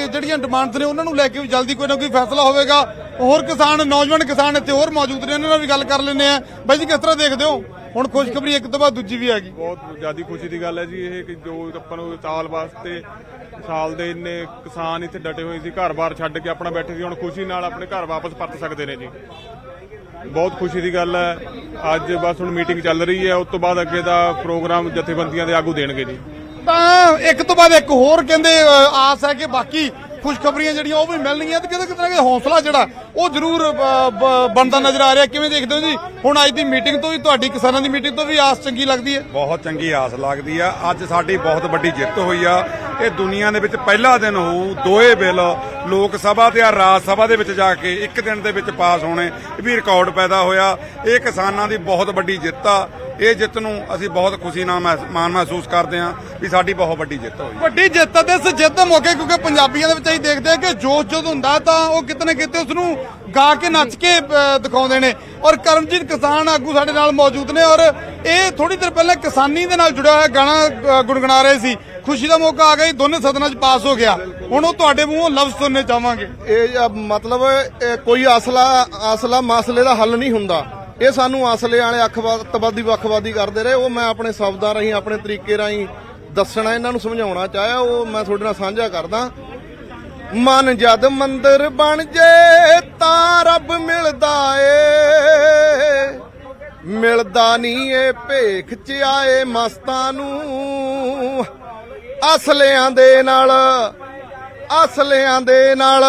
ਜਿਹੜੀਆਂ ਡਿਮਾਂਡਸ ਨੇ ਉਹਨਾਂ ਨੂੰ ਲੈ ਕੇ ਵੀ ਜਲਦੀ ਕੋਈ ਨਾ ਕੋਈ ਫੈਸਲਾ ਹੋਵੇਗਾ। ਹੋਰ ਕਿਸਾਨ, ਨੌਜਵਾਨ ਕਿਸਾਨ ਇੱਥੇ ਹੋਰ ਮੌਜੂਦ ਨੇ, ਉਹਨਾਂ ਨਾਲ ਵੀ ਗੱਲ ਕਰ ਲੈਂਦੇ ਆ। ਬਾਈ ਜੀ, ਕਿਸ ਤਰ੍ਹਾਂ ਦੇਖਦੇ ਹੋ ਹੁਣ ਖੁਸ਼ਖਬਰੀ ਇੱਕ ਤੋਂ ਬਾਅਦ ਦੂਜੀ ਵੀ ਆ ਗਈ? ਬਹੁਤ ਜ਼ਿਆਦਾ ਖੁਸ਼ੀ ਦੀ ਗੱਲ ਹੈ ਜੀ ਇਹ ਕਿ ਜੋ ਆਪਾਂ ਨੂੰ ਸਾਲ ਵਾਸਤੇ ਸਾਲ ਦੇ ਇੰਨੇ ਕਿਸਾਨ ਇੱਥੇ ਡਟੇ ਹੋਏ ਸੀ, ਘਰ-ਬਾਰ ਛੱਡ ਕੇ ਆਪਣਾ ਬੈਠੇ ਸੀ, ਹੁਣ ਖੁਸ਼ੀ ਨਾਲ ਆਪਣੇ ਘਰ ਵਾਪਸ ਪਰਤ ਸਕਦੇ ਨੇ ਜੀ। ਬਹੁਤ ਖੁਸ਼ੀ ਦੀ ਗੱਲ ਹੈ। ਅੱਜ ਬਸ ਹੁਣ ਮੀਟਿੰਗ ਚੱਲ ਰਹੀ ਹੈ, ਉਸ ਤੋਂ ਬਾਅਦ ਅੱਗੇ ਦਾ ਪ੍ਰੋਗਰਾਮ ਜਥੇਬੰਦੀਆਂ ਦੇ ਆਗੂ ਦੇਣਗੇ ਜੀ। ਤਾਂ ਇੱਕ ਤੋਂ ਬਾਅਦ ਇੱਕ ਹੋਰ ਕਹਿੰਦੇ ਆਸ ਹੈ ਕਿ ਬਾਕੀ ਖੁਸ਼ਖਬਰੀਆਂ ਜਿਹੜੀਆਂ ਉਹ ਵੀ ਮਿਲਣਗੀਆਂ ਤੇ ਕਿਤੇ ਕਿਤੇ ਹੌਸਲਾ ਜਿਹੜਾ ਉਹ ਜ਼ਰੂਰ ਬਣਦਾ ਨਜ਼ਰ ਆ ਰਿਹਾ। ਕਿਵੇਂ ਦੇਖਦੇ ਹੋ ਜੀ ਹੁਣ ਅੱਜ ਦੀ ਮੀਟਿੰਗ ਤੋਂ ਵੀ, ਤੁਹਾਡੀ ਕਿਸਾਨਾਂ ਦੀ ਮੀਟਿੰਗ ਤੋਂ ਵੀ ਆਸ ਚੰਗੀ ਲੱਗਦੀ ਹੈ? ਬਹੁਤ ਚੰਗੀ ਆਸ ਲੱਗਦੀ ਆ। ਅੱਜ ਸਾਡੀ ਬਹੁਤ ਵੱਡੀ ਜਿੱਤ ਹੋਈ ਆ। ਇਹ ਦੁਨੀਆ ਦੇ ਵਿੱਚ ਪਹਿਲਾ ਦਿਨ ਹੋਊ ਦੋਏ ਬਿੱਲ ਲੋਕ ਸਭਾ ਤੇ ਰਾਜ ਸਭਾ ਦੇ ਵਿੱਚ ਜਾ ਕੇ ਇੱਕ ਦਿਨ ਦੇ ਵਿੱਚ ਪਾਸ ਹੋਣੇ, ਇਹ ਵੀ ਰਿਕਾਰਡ ਪੈਦਾ ਹੋਇਆ। ਇਹ ਕਿਸਾਨਾਂ ਦੀ ਬਹੁਤ ਵੱਡੀ ਜਿੱਤ ਆ। ਇਹ ਜਿੱਤ ਨੂੰ ਅਸੀਂ ਬਹੁਤ ਖੁਸ਼ੀ ਨਾਲ ਮਾਣ ਮਹਿਸੂਸ ਕਰਦੇ ਹਾਂ ਵੀ ਸਾਡੀ ਬਹੁਤ ਵੱਡੀ ਜਿੱਤ ਹੋਈ। ਵੱਡੀ ਜਿੱਤ ਤੇ ਇਸ ਜਿੱਤ ਦੇ ਮੌਕੇ ਕਿਉਂਕਿ ਪੰਜਾਬੀਆਂ ਦੇ ਵਿੱਚ ਅਸੀਂ ਦੇਖਦੇ ਹਾਂ ਕਿ ਜੋਸ਼ ਜਦੋਂ ਹੁੰਦਾ ਤਾਂ ਉਹ ਕਿਤੇ ਨਾ ਕਿਤੇ ਉਸ ਨੂੰ ਗਾ ਕੇ ਨੱਚ ਕੇ ਦਿਖਾਉਂਦੇ ਨੇ। ਔਰ ਕਰਮਜੀਤ ਕਿਸਾਨ ਆਗੂ ਸਾਡੇ ਨਾਲ ਮੌਜੂਦ ਨੇ ਔਰ ਇਹ ਥੋੜੀ ਦੇਰ ਪਹਿਲਾਂ ਕਿਸਾਨੀ ਦੇ ਨਾਲ ਜੁੜਿਆ ਹੋਇਆ ਗਾਣਾ ਗੁਣਗੁਣਾ ਰਹੇ ਸੀ। ਖੁਸ਼ੀ ਦਾ ਮੌਕਾ ਆ ਗਿਆ, ਦੋਨੇ ਸਦਨਾਂ 'ਚ ਪਾਸ ਹੋ ਗਿਆ। ਹੁਣ ਉਹ ਤੁਹਾਡੇ ਮੂੰਹੋਂ ਲਫ਼ਜ਼ ਸੁਣਨੇ ਚਾਹਾਂਗੇ। ਇਹ ਮਤਲਬ ਕੋਈ ਅਸਲਾ ਮਸਲੇ ਦਾ ਹੱਲ ਨਹੀਂ ਹੁੰਦਾ। ਇਹ ਸਾਨੂੰ ਅਸਲੇ ਵਾਲੇ ਅੱਖਵਾਦੀ ਵੱਖਵਾਦੀ ਕਰਦੇ ਰਹੇ। ਉਹ ਮੈਂ ਆਪਣੇ ਸ਼ਬਦਾਂ ਰਾਹੀਂ ਆਪਣੇ ਤਰੀਕੇ ਰਾਹੀਂ ਦੱਸਣਾ, ਇਹਨਾਂ ਨੂੰ ਸਮਝਾਉਣਾ ਚਾਹਿਆ, ਉਹ ਮੈਂ ਤੁਹਾਡੇ ਨਾਲ ਸਾਂਝਾ ਕਰਦਾ। ਮਨ ਜਦ ਮੰਦਰ ਬਣ ਜੇ ਤਾਂ ਰੱਬ ਮਿਲਦਾ ਏ, ਮਿਲਦਾ ਨਹੀਂ ਏ ਭੇਖ ਚ ਆਏ ਮਸਤਾਂ ਨੂੰ। ਅਸਲਿਆਂ ਦੇ ਨਾਲ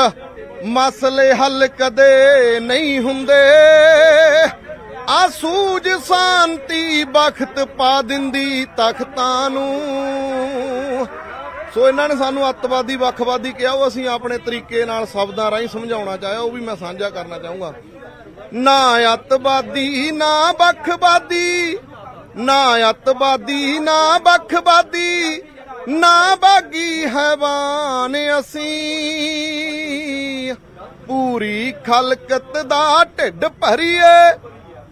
ਮਸਲੇ ਹੱਲ ਕਦੇ ਨਹੀਂ ਹੁੰਦੇ। ਆ ਸੂਝ ਸ਼ਾਂਤੀ ਬਖਤ ਪਾ ਦਿੰਦੀ ਤਖਤਾਂ ਨੂੰ। ਸੋ ਇਹਨਾਂ ਨੇ ਸਾਨੂੰ ਅੱਤਵਾਦੀ ਵੱਖਵਾਦੀ ਕਿਹਾ, ਉਹ ਅਸੀਂ ਆਪਣੇ ਤਰੀਕੇ ਨਾਲ ਸ਼ਬਦਾਂ ਰਾਹੀਂ ਸਮਝਾਉਣਾ ਚਾਹਿਆ, ਉਹ ਵੀ ਮੈਂ ਸਾਂਝਾ ਕਰਨਾ ਚਾਹੂੰਗਾ। ਨਾ ਅੱਤਵਾਦੀ ਨਾ ਵੱਖਵਾਦੀ, ਨਾ ਅੱਤਵਾਦੀ ਨਾ ਵੱਖਵਾਦੀ, ਨਾ ਬਾਗੀ ਹੈਵਾਨ ਅਸੀਂ। ਪੂਰੀ ਖਲਕਤ ਦਾ ਢਿੱਡ ਭਰੀਏ,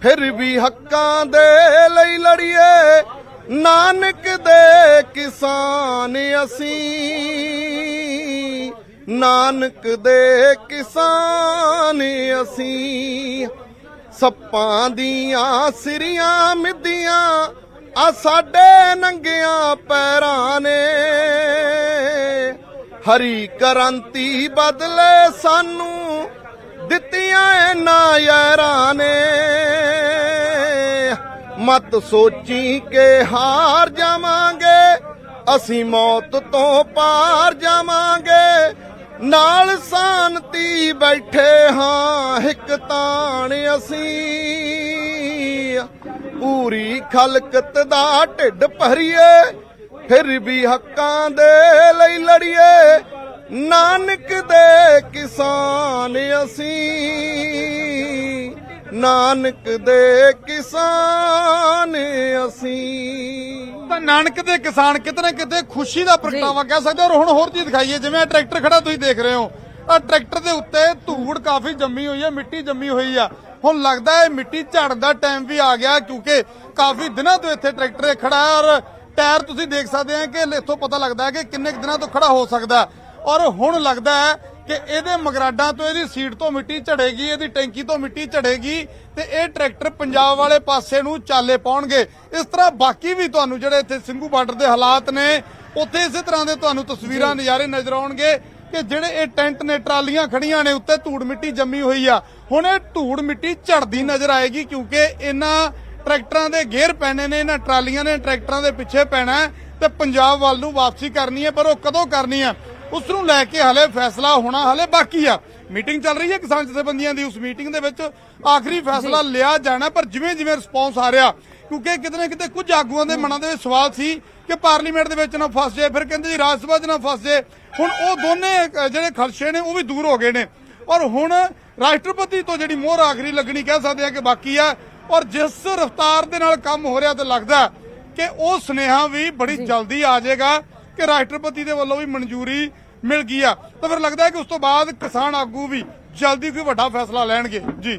ਫਿਰ ਵੀ ਹੱਕਾਂ ਦੇ ਲਈ ਲੜੀਏ। ਨਾਨਕ ਦੇ ਕਿਸਾਨ ਅਸੀਂ, ਨਾਨਕ ਦੇ ਕਿਸਾਨ ਅਸੀਂ। ਸੱਪਾਂ ਦੀਆਂ ਸਿਰੀਆਂ ਮਿੱਦੀਆਂ ਆ ਸਾਡੇ ਨੰਗਿਆਂ ਪੈਰਾਂ ਨੇ। ਹਰੀ ਕ੍ਰਾਂਤੀ ਬਦਲੇ ਸਾਨੂੰ ਦਿੱਤੀਆਂ ਇਹਨਾਂ ਯਾਰਾਂ ਨੇ। ਮਤ ਸੋਚੀ ਕਿ ਹਾਰ ਜਾਵਾਂਗੇ, ਅਸੀਂ ਮੌਤ ਤੋਂ ਪਾਰ ਜਾਵਾਂਗੇ। ਨਾਲ ਸ਼ਾਂਤੀ ਬੈਠੇ ਹਾਂ ਇੱਕ ਤਾਣ ਅਸੀਂ। ਪੂਰੀ ਖਲਕਤ ਦਾ ਢਿੱਡ ਭਰੀਏ, ਫਿਰ ਵੀ ਹੱਕਾਂ ਦੇ ਲਈ ਲੜੀਏ। ਨਾਨਕ ਦੇ ਕਿਸਾਨ ਅਸੀਂ, ਨਾਨਕ ਦੇ ਕਿਸਾਨ ਅਸੀਂ। ਤਾਂ ਨਾਨਕ ਦੇ ਕਿਸਾਨ ਕਿਤੇ ਨਾ ਕਿਤੇ ਖੁਸ਼ੀ ਦਾ ਪ੍ਰਗਟਾਵਾ ਕਹਿ ਸਕਦੇ ਔਰ ਹੁਣ ਹੋਰ ਚੀਜ਼ ਦਿਖਾਈਏ। ਜਿਵੇਂ ਟਰੈਕਟਰ ਖੜਾ ਤੁਸੀਂ ਦੇਖ ਰਹੇ ਹੋ, ਆ ਟਰੈਕਟਰ ਦੇ ਉੱਤੇ ਧੂੜ ਕਾਫੀ ਜੰਮੀ ਹੋਈ ਹੈ, ਮਿੱਟੀ ਜੰਮੀ ਹੋਈ ਆ। ਹੁਣ ਲੱਗਦਾ ਹੈ ਮਿੱਟੀ ਝਾੜਨ ਦਾ ਟਾਈਮ ਵੀ ਆ ਗਿਆ ਕਿਉਂਕਿ ਕਾਫੀ ਦਿਨਾਂ ਤੋਂ ਇੱਥੇ ਟਰੈਕਟਰ ਖੜਾ ਹੈ ਔਰ ਟਾਇਰ ਤੁਸੀਂ ਦੇਖ ਸਕਦੇ ਆ ਕਿ ਇੱਥੋਂ ਪਤਾ ਲੱਗਦਾ ਹੈ ਕਿ ਕਿੰਨੇ ਦਿਨਾਂ ਤੋਂ ਖੜਾ ਹੋ ਸਕਦਾ। ਔਰ ਹੁਣ ਲੱਗਦਾ ਹੈ ਕਿ ਇਹਦੇ ਮਗਰਾਡਾਂ ਤੋਂ ਇਹਦੀ ਸੀਟ ਤੋਂ ਮਿੱਟੀ ਝੜੇਗੀ, ਇਹਦੀ ਟੈਂਕੀ ਤੋਂ ਮਿੱਟੀ ਝੜੇਗੀ ਤੇ ਇਹ ਟਰੈਕਟਰ ਪੰਜਾਬ ਵਾਲੇ ਪਾਸੇ ਨੂੰ ਚਾਲੇ ਪਾਉਣਗੇ। ਇਸ ਤਰ੍ਹਾਂ ਬਾਕੀ ਵੀ ਤੁਹਾਨੂੰ ਜਿਹੜੇ ਇੱਥੇ ਸਿੰਘੂ ਬਾਰਡਰ ਦੇ ਹਾਲਾਤ ਨੇ ਉੱਥੇ ਇਸੇ ਤਰ੍ਹਾਂ ਦੇ ਤੁਹਾਨੂੰ ਤਸਵੀਰਾਂ ਨਜ਼ਾਰੇ ਨਜ਼ਰ ਆਉਣਗੇ ਕਿ ਜਿਹੜੇ ਇਹ ਟੈਂਟ ਨੇ, ਟਰਾਲੀਆਂ ਖੜੀਆਂ ਨੇ, ਉੱਤੇ ਧੂੜ ਮਿੱਟੀ ਜੰਮੀ ਹੋਈ ਆ। ਹੁਣ ਇਹ ਧੂੜ ਮਿੱਟੀ ਝੜਦੀ ਨਜ਼ਰ ਆਏਗੀ ਕਿਉਂਕਿ ਇਹਨਾਂ ਟਰੈਕਟਰਾਂ ਦੇ ਗੇਅਰ ਪੈਣੇ ਨੇ, ਇਹਨਾਂ ਟਰਾਲੀਆਂ ਨੇ ਟਰੈਕਟਰਾਂ ਦੇ ਪਿੱਛੇ ਪੈਣਾ ਤੇ ਪੰਜਾਬ ਵੱਲ ਨੂੰ ਵਾਪਸੀ ਕਰਨੀ ਹੈ। ਪਰ ਉਹ ਕਦੋਂ ਕਰਨੀ ਹੈ ਉਸ ਨੂੰ ਲੈ ਕੇ ਹਲੇ ਫੈਸਲਾ ਹੋਣਾ ਹਲੇ ਬਾਕੀ ਆ ਮੀਟਿੰਗ ਚੱਲ ਰਹੀ ਹੈ ਕਿਸਾਨ ਜਥੇਬੰਦੀਆਂ ਦੀ, ਉਸ ਮੀਟਿੰਗ ਦੇ ਵਿੱਚ ਆਖਰੀ ਫੈਸਲਾ ਲਿਆ ਜਾਣਾ। ਪਰ ਜਿਵੇਂ ਜਿਵੇਂ ਰਿਸਪੌਂਸ ਆ ਰਿਹਾ, ਕਿਉਂਕਿ ਕਿਤੇ ਨਾ ਕਿਤੇ ਕੁਝ ਆਗੂਆਂ ਦੇ ਮਨਾਂ ਦੇ ਵਿੱਚ ਸਵਾਲ ਸੀ ਕਿ ਪਾਰਲੀਮੈਂਟ ਦੇ ਵਿੱਚ ਨਾ ਫਸ ਜਾਏ, ਫਿਰ ਕਹਿੰਦੇ ਜੀ ਰਾਜ ਸਭਾ 'ਚ ਨਾ ਫਸ ਜਾਏ। ਹੁਣ ਉਹ ਦੋਨੇ ਜਿਹੜੇ ਖਦਸ਼ੇ ਨੇ ਉਹ ਵੀ ਦੂਰ ਹੋ ਗਏ ਨੇ, ਔਰ ਹੁਣ ਰਾਸ਼ਟਰਪਤੀ ਤੋਂ ਜਿਹੜੀ ਮੋਹਰ ਆਖਰੀ ਲੱਗਣੀ ਕਹਿ ਸਕਦੇ ਆ ਕਿ ਬਾਕੀ ਆ। ਔਰ ਜਿਸ ਰਫ਼ਤਾਰ ਦੇ ਨਾਲ ਕੰਮ ਹੋ ਰਿਹਾ ਤਾਂ ਲੱਗਦਾ ਕਿ ਉਹ ਸੁਨੇਹਾ ਵੀ ਬੜੀ ਜਲਦੀ ਆ ਜਾਏਗਾ ਕਿ ਰਾਸ਼ਟਰਪਤੀ ਦੇ ਵੱਲੋਂ ਵੀ ਮਨਜ਼ੂਰੀ ਮਿਲ ਗਈ ਆ। ਤਾਂ ਫਿਰ ਲੱਗਦਾ ਹੈ ਕਿ ਉਸ ਤੋਂ ਬਾਅਦ ਕਿਸਾਨ ਆਗੂ ਵੀ ਜਲਦੀ ਕੋਈ ਵੱਡਾ ਫੈਸਲਾ ਲੈਣਗੇ। ਜੀ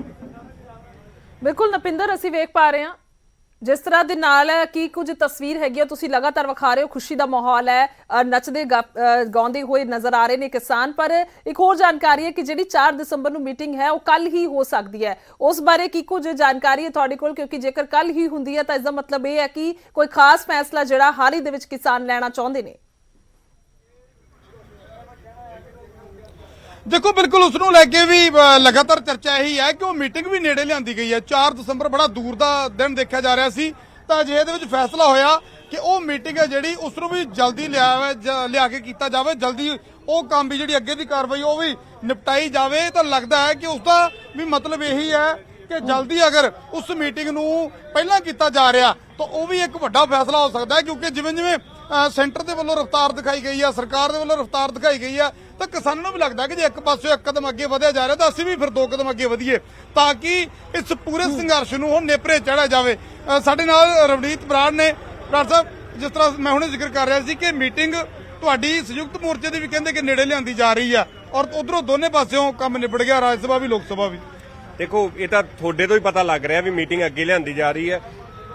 ਬਿਲਕੁਲ ਨਪਿੰਦਰ, ਅਸੀਂ ਵੇਖ ਪਾ ਰਹੇ ਹਾਂ ਜਿਸ ਤਰ੍ਹਾਂ ਦੇ ਨਾਲ ਕੀ ਕੁਝ ਤਸਵੀਰ ਹੈਗੀ ਆ, ਤੁਸੀਂ ਲਗਾਤਾਰ ਵਿਖਾ ਰਹੇ ਹੋ, ਖੁਸ਼ੀ ਦਾ ਮਾਹੌਲ ਹੈ, ਨੱਚਦੇ ਗਾਉਂਦੇ ਹੋਏ ਨਜ਼ਰ ਆ ਰਹੇ ਨੇ ਕਿਸਾਨ। ਪਰ ਇੱਕ ਹੋਰ ਜਾਣਕਾਰੀ ਹੈ ਕਿ ਜਿਹੜੀ 4 ਦਸੰਬਰ ਨੂੰ ਮੀਟਿੰਗ ਹੈ ਉਹ ਕੱਲ ਹੀ ਹੋ ਸਕਦੀ ਹੈ, ਉਸ ਬਾਰੇ ਕੀ ਕੁਝ ਜਾਣਕਾਰੀ ਹੈ ਤੁਹਾਡੇ ਕੋਲ? ਕਿਉਂਕਿ ਜੇਕਰ ਕੱਲ ਹੀ ਹੁੰਦੀ ਹੈ ਤਾਂ ਇਸ ਦਾ ਮਤਲਬ ਇਹ ਹੈ ਕਿ ਕੋਈ ਖਾਸ ਫੈਸਲਾ ਜਿਹੜਾ ਹਾਲ ਹੀ ਦੇ ਵਿੱਚ ਕਿਸਾਨ ਲੈਣਾ ਚਾਹੁੰਦੇ ਨੇ। ਦੇਖੋ ਬਿਲਕੁਲ ਉਸ ਨੂੰ ਲੈ ਕੇ ਵੀ ਲਗਾਤਾਰ ਚਰਚਾ ਇਹੀ ਹੈ ਕਿ ਉਹ ਮੀਟਿੰਗ ਵੀ ਨੇੜੇ ਲਿਆਂਦੀ ਗਈ ਹੈ। 4 ਦਸੰਬਰ ਬੜਾ ਦੂਰ ਦਾ ਦਿਨ ਦੇਖਿਆ ਜਾ ਰਿਹਾ ਸੀ, ਤਾਂ ਅਜਿਹੇ ਦੇ ਵਿੱਚ ਫੈਸਲਾ ਹੋਇਆ ਕਿ ਉਹ ਮੀਟਿੰਗ ਹੈ ਜਿਹੜੀ ਉਸ ਨੂੰ ਵੀ ਜਲਦੀ ਲਿਆ ਕੇ ਕੀਤਾ ਜਾਵੇ, ਜਲਦੀ ਉਹ ਕੰਮ ਵੀ ਜਿਹੜੀ ਅੱਗੇ ਦੀ ਕਾਰਵਾਈ ਉਹ ਵੀ ਨਿਪਟਾਈ ਜਾਵੇ। ਤਾਂ ਲੱਗਦਾ ਹੈ ਕਿ ਉਸ ਦਾ ਵੀ ਮਤਲਬ ਇਹੀ ਹੈ ਕਿ ਜਲਦੀ ਅਗਰ ਉਸ ਮੀਟਿੰਗ ਨੂੰ ਪਹਿਲਾਂ ਕੀਤਾ ਜਾ ਰਿਹਾ ਤਾਂ ਉਹ ਵੀ ਇੱਕ ਵੱਡਾ ਫੈਸਲਾ ਹੋ ਸਕਦਾ ਹੈ, ਕਿਉਂਕਿ ਜਿਵੇਂ ਜਿਵੇਂ ਸੈਂਟਰ ਦੇ ਵੱਲੋਂ ਰਫ਼ਤਾਰ ਦਿਖਾਈ ਗਈ ਆ, ਸਰਕਾਰ ਦੇ ਵੱਲੋਂ ਰਫ਼ਤਾਰ ਦਿਖਾਈ ਗਈ ਆ, ਤਾਂ ਕਿਸਾਨਾਂ ਨੂੰ ਵੀ ਲੱਗਦਾ ਕਿ ਜੇ ਇੱਕ ਪਾਸੇ ਇੱਕ ਕਦਮ ਅੱਗੇ ਵਧਿਆ ਜਾ ਰਿਹਾ ਤਾਂ ਅਸੀਂ ਵੀ ਫਿਰ 2 ਕਦਮ ਅੱਗੇ ਵਧੀਏ, ਤਾਂ ਕਿ ਇਸ ਪੂਰੇ ਸੰਘਰਸ਼ ਨੂੰ ਹੁਣ ਨੇਪਰੇ ਚੜ੍ਹਿਆ ਜਾਵੇ। ਸਾਡੇ ਨਾਲ ਰਵਨੀਤ ਬਰਾੜ ਨੇ। ਬਰਾੜ ਸਾਹਿਬ, ਜਿਸ ਤਰ੍ਹਾਂ ਮੈਂ ਹੁਣੇ ਜ਼ਿਕਰ ਕਰ ਰਿਹਾ ਸੀ ਕਿ ਮੀਟਿੰਗ ਤੁਹਾਡੀ ਸੰਯੁਕਤ ਮੋਰਚੇ ਦੀ ਵੀ ਕਹਿੰਦੇ ਕਿ ਨੇੜੇ ਲਿਆਂਦੀ ਜਾ ਰਹੀ ਆ, ਔਰ ਉਧਰੋਂ ਦੋਨੇ ਪਾਸਿਓਂ ਕੰਮ ਨਿਬੜ ਗਿਆ, ਰਾਜ ਸਭਾ ਵੀ ਲੋਕ ਸਭਾ ਵੀ। ਦੇਖੋ ਇਹ ਤਾਂ ਤੁਹਾਡੇ ਤੋਂ ਹੀ ਪਤਾ ਲੱਗ ਰਿਹਾ ਵੀ ਮੀਟਿੰਗ ਅੱਗੇ ਲਿਆਂਦੀ ਜਾ ਰਹੀ ਹੈ।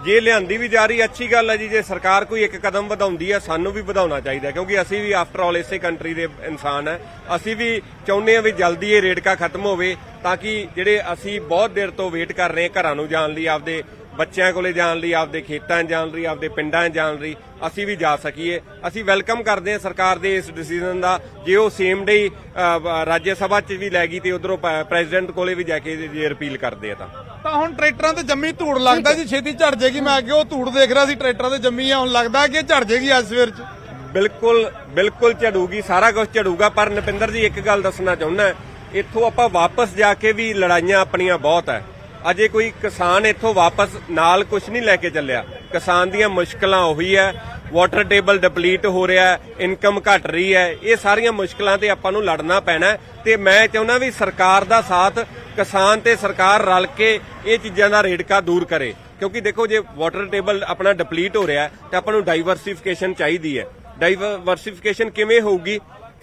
ਜੇ ਲਿਆਂਦੀ ਵੀ ਜਾ ਰਹੀ ਅੱਛੀ ਗੱਲ ਹੈ ਜੀ। ਜੇ ਸਰਕਾਰ ਕੋਈ ਇੱਕ ਕਦਮ ਵਧਾਉਂਦੀ ਹੈ ਸਾਨੂੰ ਵੀ ਵਧਾਉਣਾ ਚਾਹੀਦਾ, ਕਿਉਂਕਿ ਅਸੀਂ ਵੀ ਆਫਟਰ ਆਲ ਇਸੇ ਕੰਟਰੀ ਦੇ ਇਨਸਾਨ ਹੈ। ਅਸੀਂ ਵੀ ਚਾਹੁੰਦੇ ਹਾਂ ਵੀ ਜਲਦੀ ਇਹ ਰੇੜਕਾ ਖਤਮ ਹੋਵੇ, ਤਾਂ ਕਿ ਜਿਹੜੇ ਅਸੀਂ ਬਹੁਤ ਦੇਰ ਤੋਂ ਵੇਟ ਕਰ ਰਹੇ ਹਾਂ ਘਰਾਂ ਨੂੰ ਜਾਣ ਲਈ, ਆਪਦੇ ਬੱਚਿਆਂ ਕੋਲੇ ਜਾਣ ਲਈ, ਆਪਦੇ ਖੇਤਾਂ 'ਚ ਜਾਣ ਲਈ, ਆਪਦੇ ਪਿੰਡਾਂ 'ਚ ਜਾਣ ਲਈ ਅਸੀਂ ਵੀ ਜਾ ਸਕੀਏ। ਅਸੀਂ ਵੈਲਕਮ ਕਰਦੇ ਹਾਂ ਸਰਕਾਰ ਦੇ ਇਸ ਡਿਸੀਜਨ ਦਾ। ਜੇ ਉਹ ਸੇਮ ਡੇ ਰਾਜ ਸਭਾ 'ਚ ਵੀ ਲੈ ਗਈ ਤੇ ਉਧਰੋਂ ਪ੍ਰੈਜ਼ੀਡੈਂਟ ਕੋਲੇ ਵੀ ਜਾ ਕੇ ਜੇ ਅਪੀਲ ਕਰਦੇ ਆ ਤਾਂ ਹੁਣ ਟਰੈਕਟਰਾਂ ਤੇ ਜੰਮੀ ਧੂੜ ਲੱਗਦਾ ਜੀ ਛੇਤੀ ਝੜ ਜਾਏਗੀ। ਮੈਂ ਅੱਗੇ ਉਹ ਧੂੜ ਦੇਖ ਰਿਹਾ ਸੀ ਟਰੈਕਟਰਾਂ ਤੇ ਜੰਮੀ ਆ, ਹੁਣ ਲੱਗਦਾ ਕਿ ਝੜ ਜਾਏਗੀ ਅੱਜ ਸਵੇਰ 'ਚ। ਬਿਲਕੁਲ ਝੜੂਗੀ, ਸਾਰਾ ਕੁਝ ਝੜੂਗਾ। ਪਰ ਨਪਿੰਦਰ ਜੀ ਇੱਕ ਗੱਲ ਦੱਸਣਾ ਚਾਹੁੰਦਾ, ਇੱਥੋਂ ਆਪਾਂ ਵਾਪਸ ਜਾ ਕੇ ਵੀ ਲੜਾਈਆਂ ਆਪਣੀਆਂ ਬਹੁਤ ਹੈ। ਅਜੇ ਕੋਈ ਕਿਸਾਨ ਇੱਥੋਂ ਵਾਪਸ ਨਾਲ ਕੁਝ ਨਹੀਂ ਲੈ ਕੇ ਚੱਲਿਆ। ਕਿਸਾਨ ਦੀਆਂ ਮੁਸ਼ਕਲਾਂ ਉਹੀ ਹੈ, ਵਾਟਰ ਟੇਬਲ ਡਿਪਲੀਟ ਹੋ ਰਿਹਾ ਹੈ, ਇਨਕਮ ਘਟ ਰਹੀ ਹੈ। ਇਹ ਸਾਰੀਆਂ ਮੁਸ਼ਕਲਾਂ ਤੇ ਆਪਾਂ ਨੂੰ ਲੜਨਾ ਪੈਣਾ ਤੇ ਮੈਂ ਚਾਹੁੰਦਾ ਵੀ ਸਰਕਾਰ ਦਾ ਸਾਥ, ਕਿਸਾਨ ਤੇ ਸਰਕਾਰ ਰਲ ਕੇ ਇਹ ਚੀਜ਼ਾਂ ਦਾ ਰੇੜਕਾ ਦੂਰ ਕਰੇ। ਕਿਉਂਕਿ ਦੇਖੋ ਜੇ ਵਾਟਰ ਟੇਬਲ ਆਪਣਾ ਡਿਪਲੀਟ ਹੋ ਰਿਹਾ ਤੇ ਆਪਾਂ ਨੂੰ ਡਾਈਵਰਸਿਫਿਕੇਸ਼ਨ ਚਾਹੀਦੀ ਹੈ। ਡਾਈਵਰਸਿਫਿਕੇਸ਼ਨ ਕਿਵੇਂ ਹੋਊਗੀ?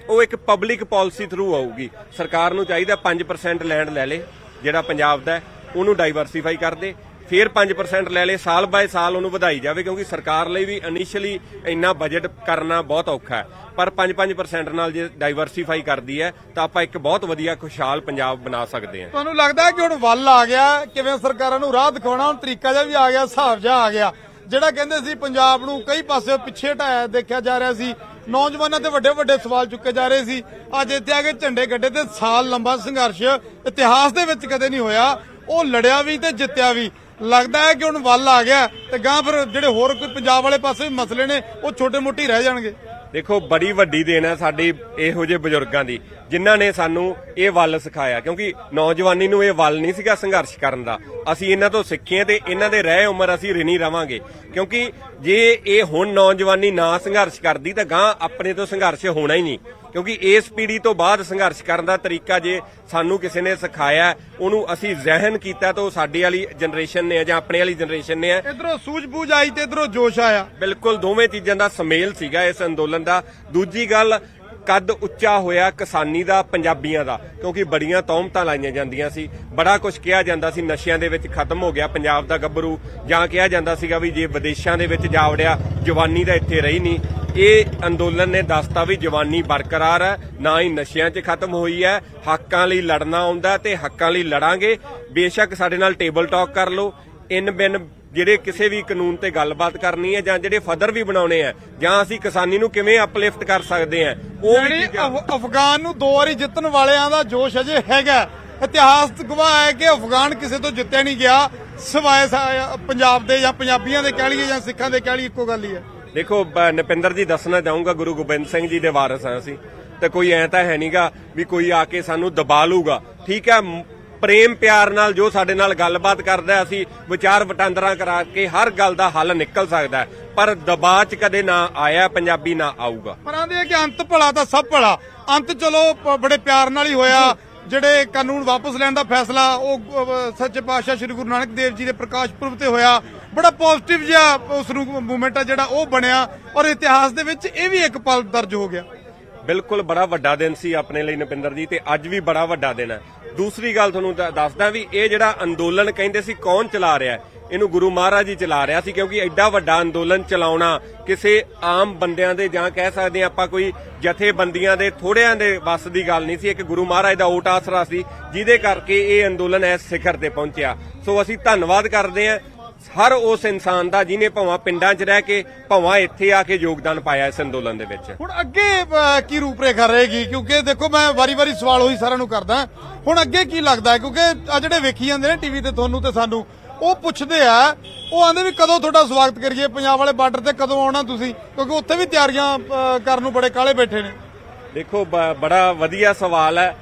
ਉਹ ਇੱਕ ਪਬਲਿਕ ਪਾਲਿਸੀ ਥਰੂ ਆਊਗੀ। ਸਰਕਾਰ ਨੂੰ ਚਾਹੀਦਾ 5% ਲੈਂਡ ਲੈ ਲੇ ਜਿਹੜਾ ਪੰਜਾਬ ਦਾ, ਉਹਨੂੰ ਡਾਈਵਰਸੀਫਾਈ ਕਰ ਦੇ, ਫਿਰ 5% ਲੈ ਲੇ, ਸਾਲ ਬਾਏ ਸਾਲ ਉਹਨੂੰ ਵਧਾਈ ਜਾਵੇ। ਕਿਉਂਕਿ ਸਰਕਾਰ ਲਈ ਵੀ ਇਨੀਸ਼ੀਅਲੀ ਇੰਨਾ ਬਜਟ ਕਰਨਾ ਬਹੁਤ ਔਖਾ ਹੈ, ਪਰ 5% ਨਾਲ ਜੇ ਡਾਈਵਰਸੀਫਾਈ ਕਰਦੀ ਹੈ ਤਾਂ ਆਪਾਂ ਇੱਕ ਬਹੁਤ ਵਧੀਆ ਖੁਸ਼ਹਾਲ ਪੰਜਾਬ ਬਣਾ ਸਕਦੇ ਹਾਂ। ਤੁਹਾਨੂੰ ਲੱਗਦਾ ਕਿ ਹੁਣ ਵੱਲ ਆ ਗਿਆ, ਕਿਵੇਂ ਸਰਕਾਰਾਂ ਨੂੰ ਰਾਹ ਦਿਖਾਉਣਾ ਹੁਣ ਤਰੀਕਾ ਜਿਹਾ ਵੀ ਆ ਗਿਆ, ਹਿਸਾਬ ਜਿਹਾ ਆ ਗਿਆ। ਜਿਹੜਾ ਕਹਿੰਦੇ ਸੀ ਪੰਜਾਬ ਨੂੰ ਕਈ ਪਾਸੇ ਪਿੱਛੇ ਢਾਇਆ ਦੇਖਿਆ ਜਾ ਰਿਹਾ ਸੀ, ਨੌਜਵਾਨਾਂ ਤੇ ਵੱਡੇ ਵੱਡੇ ਸਵਾਲ ਚੁੱਕੇ ਜਾ ਰਹੇ ਸੀ, ਅੱਜ ਇੱਥੇ ਆ ਕੇ ਝੰਡੇ ਗੱਡੇ ਤੇ ਸਾਲ ਲੰਬਾ ਸੰਘਰਸ਼ ਇਤਿਹਾਸ ਦੇ ਵਿੱਚ ਕਦੇ ਨਹੀਂ ਹੋਇਆ, ਉਹ ਲੜਿਆ ਵੀ ਤੇ ਜਿੱਤਿਆ ਵੀ। ਲੱਗਦਾ ਹੈ ਕਿ ਹੁਣ ਵੱਲ ਆ ਗਿਆ ਤੇ ਗਾਂ ਫਿਰ ਜਿਹੜੇ ਹੋਰ ਕੋਈ ਪੰਜਾਬ ਵਾਲੇ ਪਾਸੇ ਮਸਲੇ ਨੇ ਉਹ ਛੋਟੇ ਮੋਟੇ ਰਹਿ ਜਾਣਗੇ। ਦੇਖੋ ਬੜੀ ਵੱਡੀ ਦੇਣ ਹੈ ਸਾਡੀ ਇਹੋ ਜਿਹੇ ਬਜ਼ੁਰਗਾਂ ਦੀ, ਜਿਨ੍ਹਾਂ ਨੇ ਸਾਨੂੰ ਇਹ ਵੱਲ ਸਿਖਾਇਆ। ਕਿਉਂਕਿ ਨੌਜਵਾਨੀ ਨੂੰ ਇਹ ਵੱਲ ਨਹੀਂ ਸੀਗਾ ਸੰਘਰਸ਼ ਕਰਨ ਦਾ, ਅਸੀਂ ਇਹਨਾਂ ਤੋਂ ਸਿੱਖੇ ਤੇ ਇਹਨਾਂ ਦੇ ਰਹਿ ਉਮਰ ਅਸੀਂ ਰਿਣੀ ਰਵਾਂਗੇ। ਕਿਉਂਕਿ ਜੇ ਇਹ ਹੁਣ ਨੌਜਵਾਨੀ ਨਾ ਸੰਘਰਸ਼ ਕਰਦੀ ਤਾਂ ਗਾਂ ਆਪਣੇ ਤੋਂ ਸੰਘਰਸ਼ ਹੋਣਾ ਹੀ ਨਹੀਂ। ਕਿਉਂਕਿ ਇਸ ਪੀੜ੍ਹੀ ਤੋਂ ਬਾਅਦ ਸੰਘਰਸ਼ ਕਰਨ ਦਾ ਤਰੀਕਾ ਜੇ ਸਾਨੂੰ ਕਿਸੇ ਨੇ ਸਿਖਾਇਆ, ਉਹਨੂੰ ਅਸੀਂ ਜ਼ਿਹਨ ਕੀਤਾ ਤਾਂ ਉਹ ਸਾਡੀ ਵਾਲੀ ਜਨਰੇਸ਼ਨ ਨੇ ਜਾਂ ਆਪਣੇ ਵਾਲੀ ਜਨਰੇਸ਼ਨ ਨੇ। ਇਧਰੋਂ ਸੂਝ-ਬੂਝ ਆਈ ਤੇ ਇਧਰੋਂ ਜੋਸ਼ ਆਇਆ। ਬਿਲਕੁਲ ਦੋਵੇਂ ਚੀਜ਼ਾਂ ਦਾ ਸੁਮੇਲ ਸੀਗਾ ਇਸ ਅੰਦੋਲਨ ਦਾ। ਦੂਜੀ ਗੱਲ, ਕੱਦ ਉੱਚਾ ਹੋਇਆ ਕਿਸਾਨੀ ਦਾ, ਪੰਜਾਬੀਆਂ ਦਾ, ਕਿਉਂਕਿ ਬੜੀਆਂ ਤੌਹਮਤਾਂ ਲਾਈਆਂ ਜਾਂਦੀਆਂ ਸੀ, ਬੜਾ ਕੁਝ ਕਿਹਾ ਜਾਂਦਾ ਸੀ ਨਸ਼ਿਆਂ ਦੇ ਵਿੱਚ ਖਤਮ ਹੋ ਗਿਆ ਪੰਜਾਬ ਦਾ ਗੱਭਰੂ, ਜਾਂ ਕਿਹਾ ਜਾਂਦਾ ਸੀਗਾ ਵੀ ਜੇ ਵਿਦੇਸ਼ਾਂ ਦੇ ਵਿੱਚ ਜਾ ਵੜਿਆ ਜਵਾਨੀ ਤਾਂ ਇੱਥੇ ਰਹੀ ਨਹੀਂ। ਇਹ ਅੰਦੋਲਨ ਨੇ ਦੱਸਤਾ ਵੀ ਜਵਾਨੀ ਬਰਕਰਾਰ ਹੈ, ਨਾ ਹੀ ਨਸ਼ਿਆਂ 'ਚ ਖਤਮ ਹੋਈ ਹੈ। ਹੱਕਾਂ ਲਈ ਲੜਨਾ ਆਉਂਦਾ ਤੇ ਹੱਕਾਂ ਲਈ ਲੜਾਂਗੇ। ਬੇਸ਼ੱਕ ਸਾਡੇ ਨਾਲ ਟੇਬਲ ਟਾਕ ਕਰ ਲਓ, ਇਨ ਬਿਨ ਜਿਹੜੇ ਕਿਸੇ ਵੀ ਕਾਨੂੰਨ ਤੇ ਗੱਲਬਾਤ ਕਰਨੀ ਹੈ ਜਾਂ ਜਿਹੜੇ ਫਦਰ ਵੀ ਬਣਾਉਣੇ ਆ, ਜਾਂ ਅਸੀਂ ਕਿਸਾਨੀ ਨੂੰ ਕਿਵੇਂ ਅਪਲਿਫਟ ਕਰ ਸਕਦੇ ਆ। ਉਹ ਅਫਗਾਨ ਨੂੰ 2 ਵਾਰੀ ਜਿੱਤਣ ਵਾਲਿਆਂ ਦਾ ਜੋਸ਼ ਅਜੇ ਹੈਗਾ। ਇਤਿਹਾਸ ਗਵਾਹ ਹੈ ਕਿ ਅਫਗਾਨ ਕਿਸੇ ਤੋਂ ਜਿੱਤਿਆ ਨਹੀਂ ਗਿਆ, ਸਿਵਾਏ ਪੰਜਾਬ ਦੇ ਜਾਂ ਪੰਜਾਬੀਆਂ ਦੇ ਕਹਿ ਲਈਏ ਜਾਂ ਸਿੱਖਾਂ ਦੇ ਕਹਿ ਲਈਏ, ਇੱਕੋ ਗੱਲ ਹੀ ਹੈ। ਦੇਖੋ ਨਪਿੰਦਰ ਜੀ, ਦੱਸਣਾ ਚਾਹੂੰਗਾ ਗੁਰੂ ਗੋਬਿੰਦ ਸਿੰਘ ਜੀ ਦੇ ਵਾਰਿਸ ਹਾਂ ਅਸੀਂ। ਤੇ ਕੋਈ ਐ ਤਾਂ ਹੈ ਨਹੀਂਗਾ ਵੀ ਕੋਈ ਆ ਕੇ ਸਾਨੂੰ ਦਬਾ ਲੂਗਾ। ਠੀਕ ਹੈ, ਪ੍ਰੇਮ ਪਿਆਰ ਨਾਲ ਜੋ ਸਾਡੇ ਨਾਲ ਗੱਲਬਾਤ ਕਰਦਾ ਅਸੀਂ ਵਿਚਾਰ ਵਟਾਂਦਰਾ ਕਰਾ ਕੇ ਹਰ ਗੱਲ ਦਾ ਹੱਲ ਨਿਕਲ ਸਕਦਾ, ਪਰ ਦਬਾਅ 'ਚ ਕਦੇ ਨਾ ਆਇਆ ਪੰਜਾਬੀ ਨਾ ਆਊਗਾ। ਪਰ ਆਂਦੇ ਕਿ ਅੰਤ ਭਲਾ ਤਾਂ ਸਭ ਭਲਾ, ਅੰਤ ਚਲੋ ਬੜੇ ਪਿਆਰ ਨਾਲ ਹੀ ਹੋਇਆ। ਜਿਹੜੇ ਕਾਨੂੰਨ ਵਾਪਸ ਲੈਣ ਦਾ ਫੈਸਲਾ ਉਹ ਸੱਚੇ ਪਾਤਸ਼ਾਹ ਸ੍ਰੀ ਗੁਰੂ ਨਾਨਕ ਦੇਵ ਜੀ ਦੇ ਪ੍ਰਕਾਸ਼ ਪੁਰਬ ਤੇ ਹੋਇਆ, ਬੜਾ ਪੋਜ਼ਿਟਿਵ ਜਿਹਾ ਉਸ ਨੂੰ ਮੂਵਮੈਂਟ ਆ ਜਿਹੜਾ ਉਹ ਬਣਿਆ, ਔਰ ਇਤਿਹਾਸ ਦੇ ਵਿੱਚ ਇਹ ਵੀ ਇੱਕ ਪਲ ਦਰਜ ਹੋ ਗਿਆ। ਬਿਲਕੁਲ ਬੜਾ ਵੱਡਾ ਦਿਨ ਸੀ ਆਪਣੇ ਲਈ ਨਪਿੰਦਰ ਜੀ, ਤੇ ਅੱਜ ਵੀ ਬੜਾ ਵੱਡਾ ਦਿਨ ਹੈ। ਦੂਸਰੀ ਗੱਲ ਤੁਹਾਨੂੰ ਦੱਸਦਾ ਵੀ ਇਹ ਜਿਹੜਾ ਅੰਦੋਲਨ ਕਹਿੰਦੇ ਸੀ ਕੌਣ ਚਲਾ ਰਿਹਾ, ਇਹਨੂੰ ਗੁਰੂ ਮਹਾਰਾਜ ਹੀ ਚਲਾ ਰਿਹਾ ਸੀ, ਕਿਉਂਕਿ ਐਡਾ ਵੱਡਾ ਅੰਦੋਲਨ ਚਲਾਉਣਾ ਕਿਸੇ ਆਮ ਬੰਦਿਆਂ ਦੇ ਜਾਂ ਕਹਿ ਸਕਦੇ ਆਪਾਂ ਕੋਈ ਜਥੇਬੰਦੀਆਂ ਦੇ ਥੋੜਿਆਂ ਦੇ ਵੱਸ ਦੀ ਗੱਲ ਨਹੀਂ ਸੀ। ਇੱਕ ਗੁਰੂ ਮਹਾਰਾਜ ਦਾ ਓਟ ਆਸਰਾ ਸੀ ਜਿਹਦੇ ਕਰਕੇ ਇਹ ਅੰਦੋਲਨ ਇਸ ਸਿਖਰ ਤੇ ਪਹੁੰਚਿਆ। ਸੋ ਅਸੀਂ ਧੰਨਵਾਦ ਕਰਦੇ ਹਾਂ ਹਰ ਉਸ ਇਨਸਾਨ ਦਾ ਜਿਹਨੇ ਭਾਵਾਂ ਪਿੰਡਾਂ 'ਚ ਰਹਿ ਕੇ ਭਾਵਾਂ ਇੱਥੇ ਆ ਕੇ ਯੋਗਦਾਨ ਪਾਇਆ ਇਸ ਅੰਦੋਲਨ ਦੇ ਵਿੱਚ। ਹੁਣ ਅੱਗੇ ਕੀ ਰੂਪਰੇਖਾ ਰਹੇਗੀ? ਕਿਉਂਕਿ ਦੇਖੋ ਮੈਂ ਵਾਰੀ-ਵਾਰੀ ਸਵਾਲ ਉਹੀ ਸਾਰਿਆਂ ਨੂੰ ਕਰਦਾ, ਹੁਣ ਅੱਗੇ ਕੀ ਲੱਗਦਾ ਹੈ? ਕਿਉਂਕਿ ਆ ਜਿਹੜੇ ਵੇਖੀ ਜਾਂਦੇ ਨੇ ਟੀਵੀ ਤੇ ਤੁਹਾਨੂੰ ਤੇ ਸਾਨੂੰ, ਉਹ ਪੁੱਛਦੇ ਆ, ਉਹ ਆਂਦੇ ਵੀ ਕਦੋਂ ਤੁਹਾਡਾ ਸਵਾਗਤ ਕਰੀਏ ਪੰਜਾਬ ਵਾਲੇ ਬਾਰਡਰ ਤੇ, ਕਦੋਂ ਆਉਣਾ ਤੁਸੀਂ? ਕਿਉਂਕਿ ਉੱਥੇ ਵੀ ਤਿਆਰੀਆਂ ਕਰਨ ਨੂੰ ਬੜੇ ਕਾਹਲੇ ਬੈਠੇ ਨੇ। ਦੇਖੋ ਬੜਾ ਵਧੀਆ ਸਵਾਲ ਹੈ,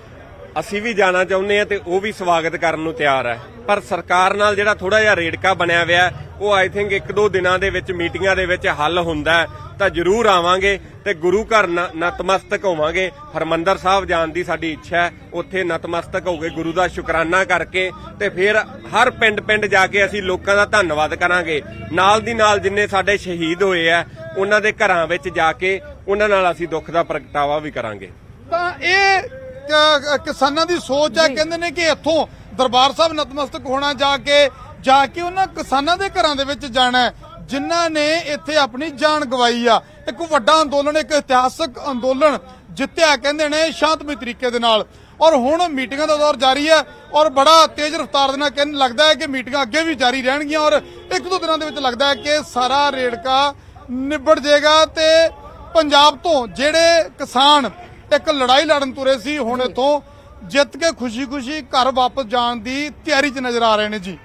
ਅਸੀਂ ਵੀ ਜਾਣਾ ਚਾਹੁੰਦੇ ਹਾਂ ਤੇ ਉਹ ਵੀ ਸਵਾਗਤ ਕਰਨ ਨੂੰ ਤਿਆਰ ਹੈ, ਪਰ ਸਰਕਾਰ ਨਾਲ ਜਿਹੜਾ ਥੋੜਾ ਜਿਹਾ ਰੇੜਕਾ ਬਣਿਆ ਹੋਇਆ ਉਹ ਆਈ ਥਿੰਕ 1-2 ਦਿਨਾਂ ਦੇ ਵਿੱਚ ਮੀਟਿੰਗਾਂ ਦੇ ਵਿੱਚ ਹੱਲ ਹੁੰਦਾ ਤਾਂ ਜ਼ਰੂਰ ਆਵਾਂਗੇ ਤੇ ਗੁਰੂ ਘਰ ਨਤਮਸਤਕ ਹੋਵਾਂਗੇ। ਹਰਮੰਦਰ ਸਾਹਿਬ ਜਾਣ ਦੀ ਸਾਡੀ ਇੱਛਾ ਹੈ, ਉੱਥੇ ਨਤਮਸਤਕ ਹੋ ਕੇ ਗੁਰੂ ਦਾ ਸ਼ੁਕਰਾਨਾ ਕਰਕੇ ਤੇ ਫਿਰ ਹਰ ਪਿੰਡ ਜਾ ਕੇ ਅਸੀਂ ਲੋਕਾਂ ਦਾ ਧੰਨਵਾਦ ਕਰਾਂਗੇ। ਨਾਲ ਦੀ ਨਾਲ ਜਿੰਨੇ ਸਾਡੇ ਸ਼ਹੀਦ ਹੋਏ ਆ ਉਹਨਾਂ ਦੇ ਘਰਾਂ ਵਿੱਚ ਜਾ ਕੇ ਉਹਨਾਂ ਨਾਲ ਅਸੀਂ ਦੁੱਖ ਦਾ ਪ੍ਰਗਟਾਵਾ ਵੀ ਕਰਾਂਗੇ। ਤਾਂ ਇਹ ਕਿਸਾਨਾਂ ਦੀ ਸੋਚ ਹੈ, ਕਹਿੰਦੇ ਨੇ ਕਿ ਇੱਥੋਂ ਦਰਬਾਰ ਸਾਹਿਬ ਨਤਮਸਤਕ ਹੋਣਾ, ਜਾ ਕੇ ਉਹਨਾਂ ਕਿਸਾਨਾਂ ਦੇ ਘਰਾਂ ਦੇ ਵਿੱਚ ਜਾਣਾ ਜਿਨ੍ਹਾਂ ਨੇ ਇੱਥੇ ਆਪਣੀ ਜਾਨ ਗਵਾਈ ਆ। ਇੱਕ ਵੱਡਾ ਅੰਦੋਲਨ, ਇੱਕ ਇਤਿਹਾਸਕ ਅੰਦੋਲਨ ਜਿੱਤਿਆ ਕਹਿੰਦੇ ਨੇ ਸ਼ਾਂਤਮਈ ਤਰੀਕੇ ਦੇ ਨਾਲ, ਔਰ ਹੁਣ ਮੀਟਿੰਗਾਂ ਦਾ ਦੌਰ ਜਾਰੀ ਹੈ ਔਰ ਬੜਾ ਤੇਜ਼ ਰਫ਼ਤਾਰ ਦੇ ਨਾਲ ਕਹਿੰਦੇ ਲੱਗਦਾ ਹੈ ਕਿ ਮੀਟਿੰਗਾਂ ਅੱਗੇ ਵੀ ਜਾਰੀ ਰਹਿਣਗੀਆਂ ਔਰ 1-2 ਦਿਨਾਂ ਦੇ ਵਿੱਚ ਲੱਗਦਾ ਹੈ ਕਿ ਸਾਰਾ ਰੇੜਕਾ ਨਿਬੜ ਜਾਏਗਾ ਤੇ ਪੰਜਾਬ ਤੋਂ ਜਿਹੜੇ ਕਿਸਾਨ ਇੱਕ ਲੜਾਈ ਲੜਨ ਤੁਰੇ ਸੀ ਹੁਣ ਇੱਥੋਂ ਜਿੱਤ ਕੇ ਖੁਸ਼ੀ-ਖੁਸ਼ੀ ਘਰ ਵਾਪਸ ਜਾਣ ਦੀ ਤਿਆਰੀ 'ਚ ਨਜ਼ਰ ਆ ਰਹੇ ਨੇ ਜੀ।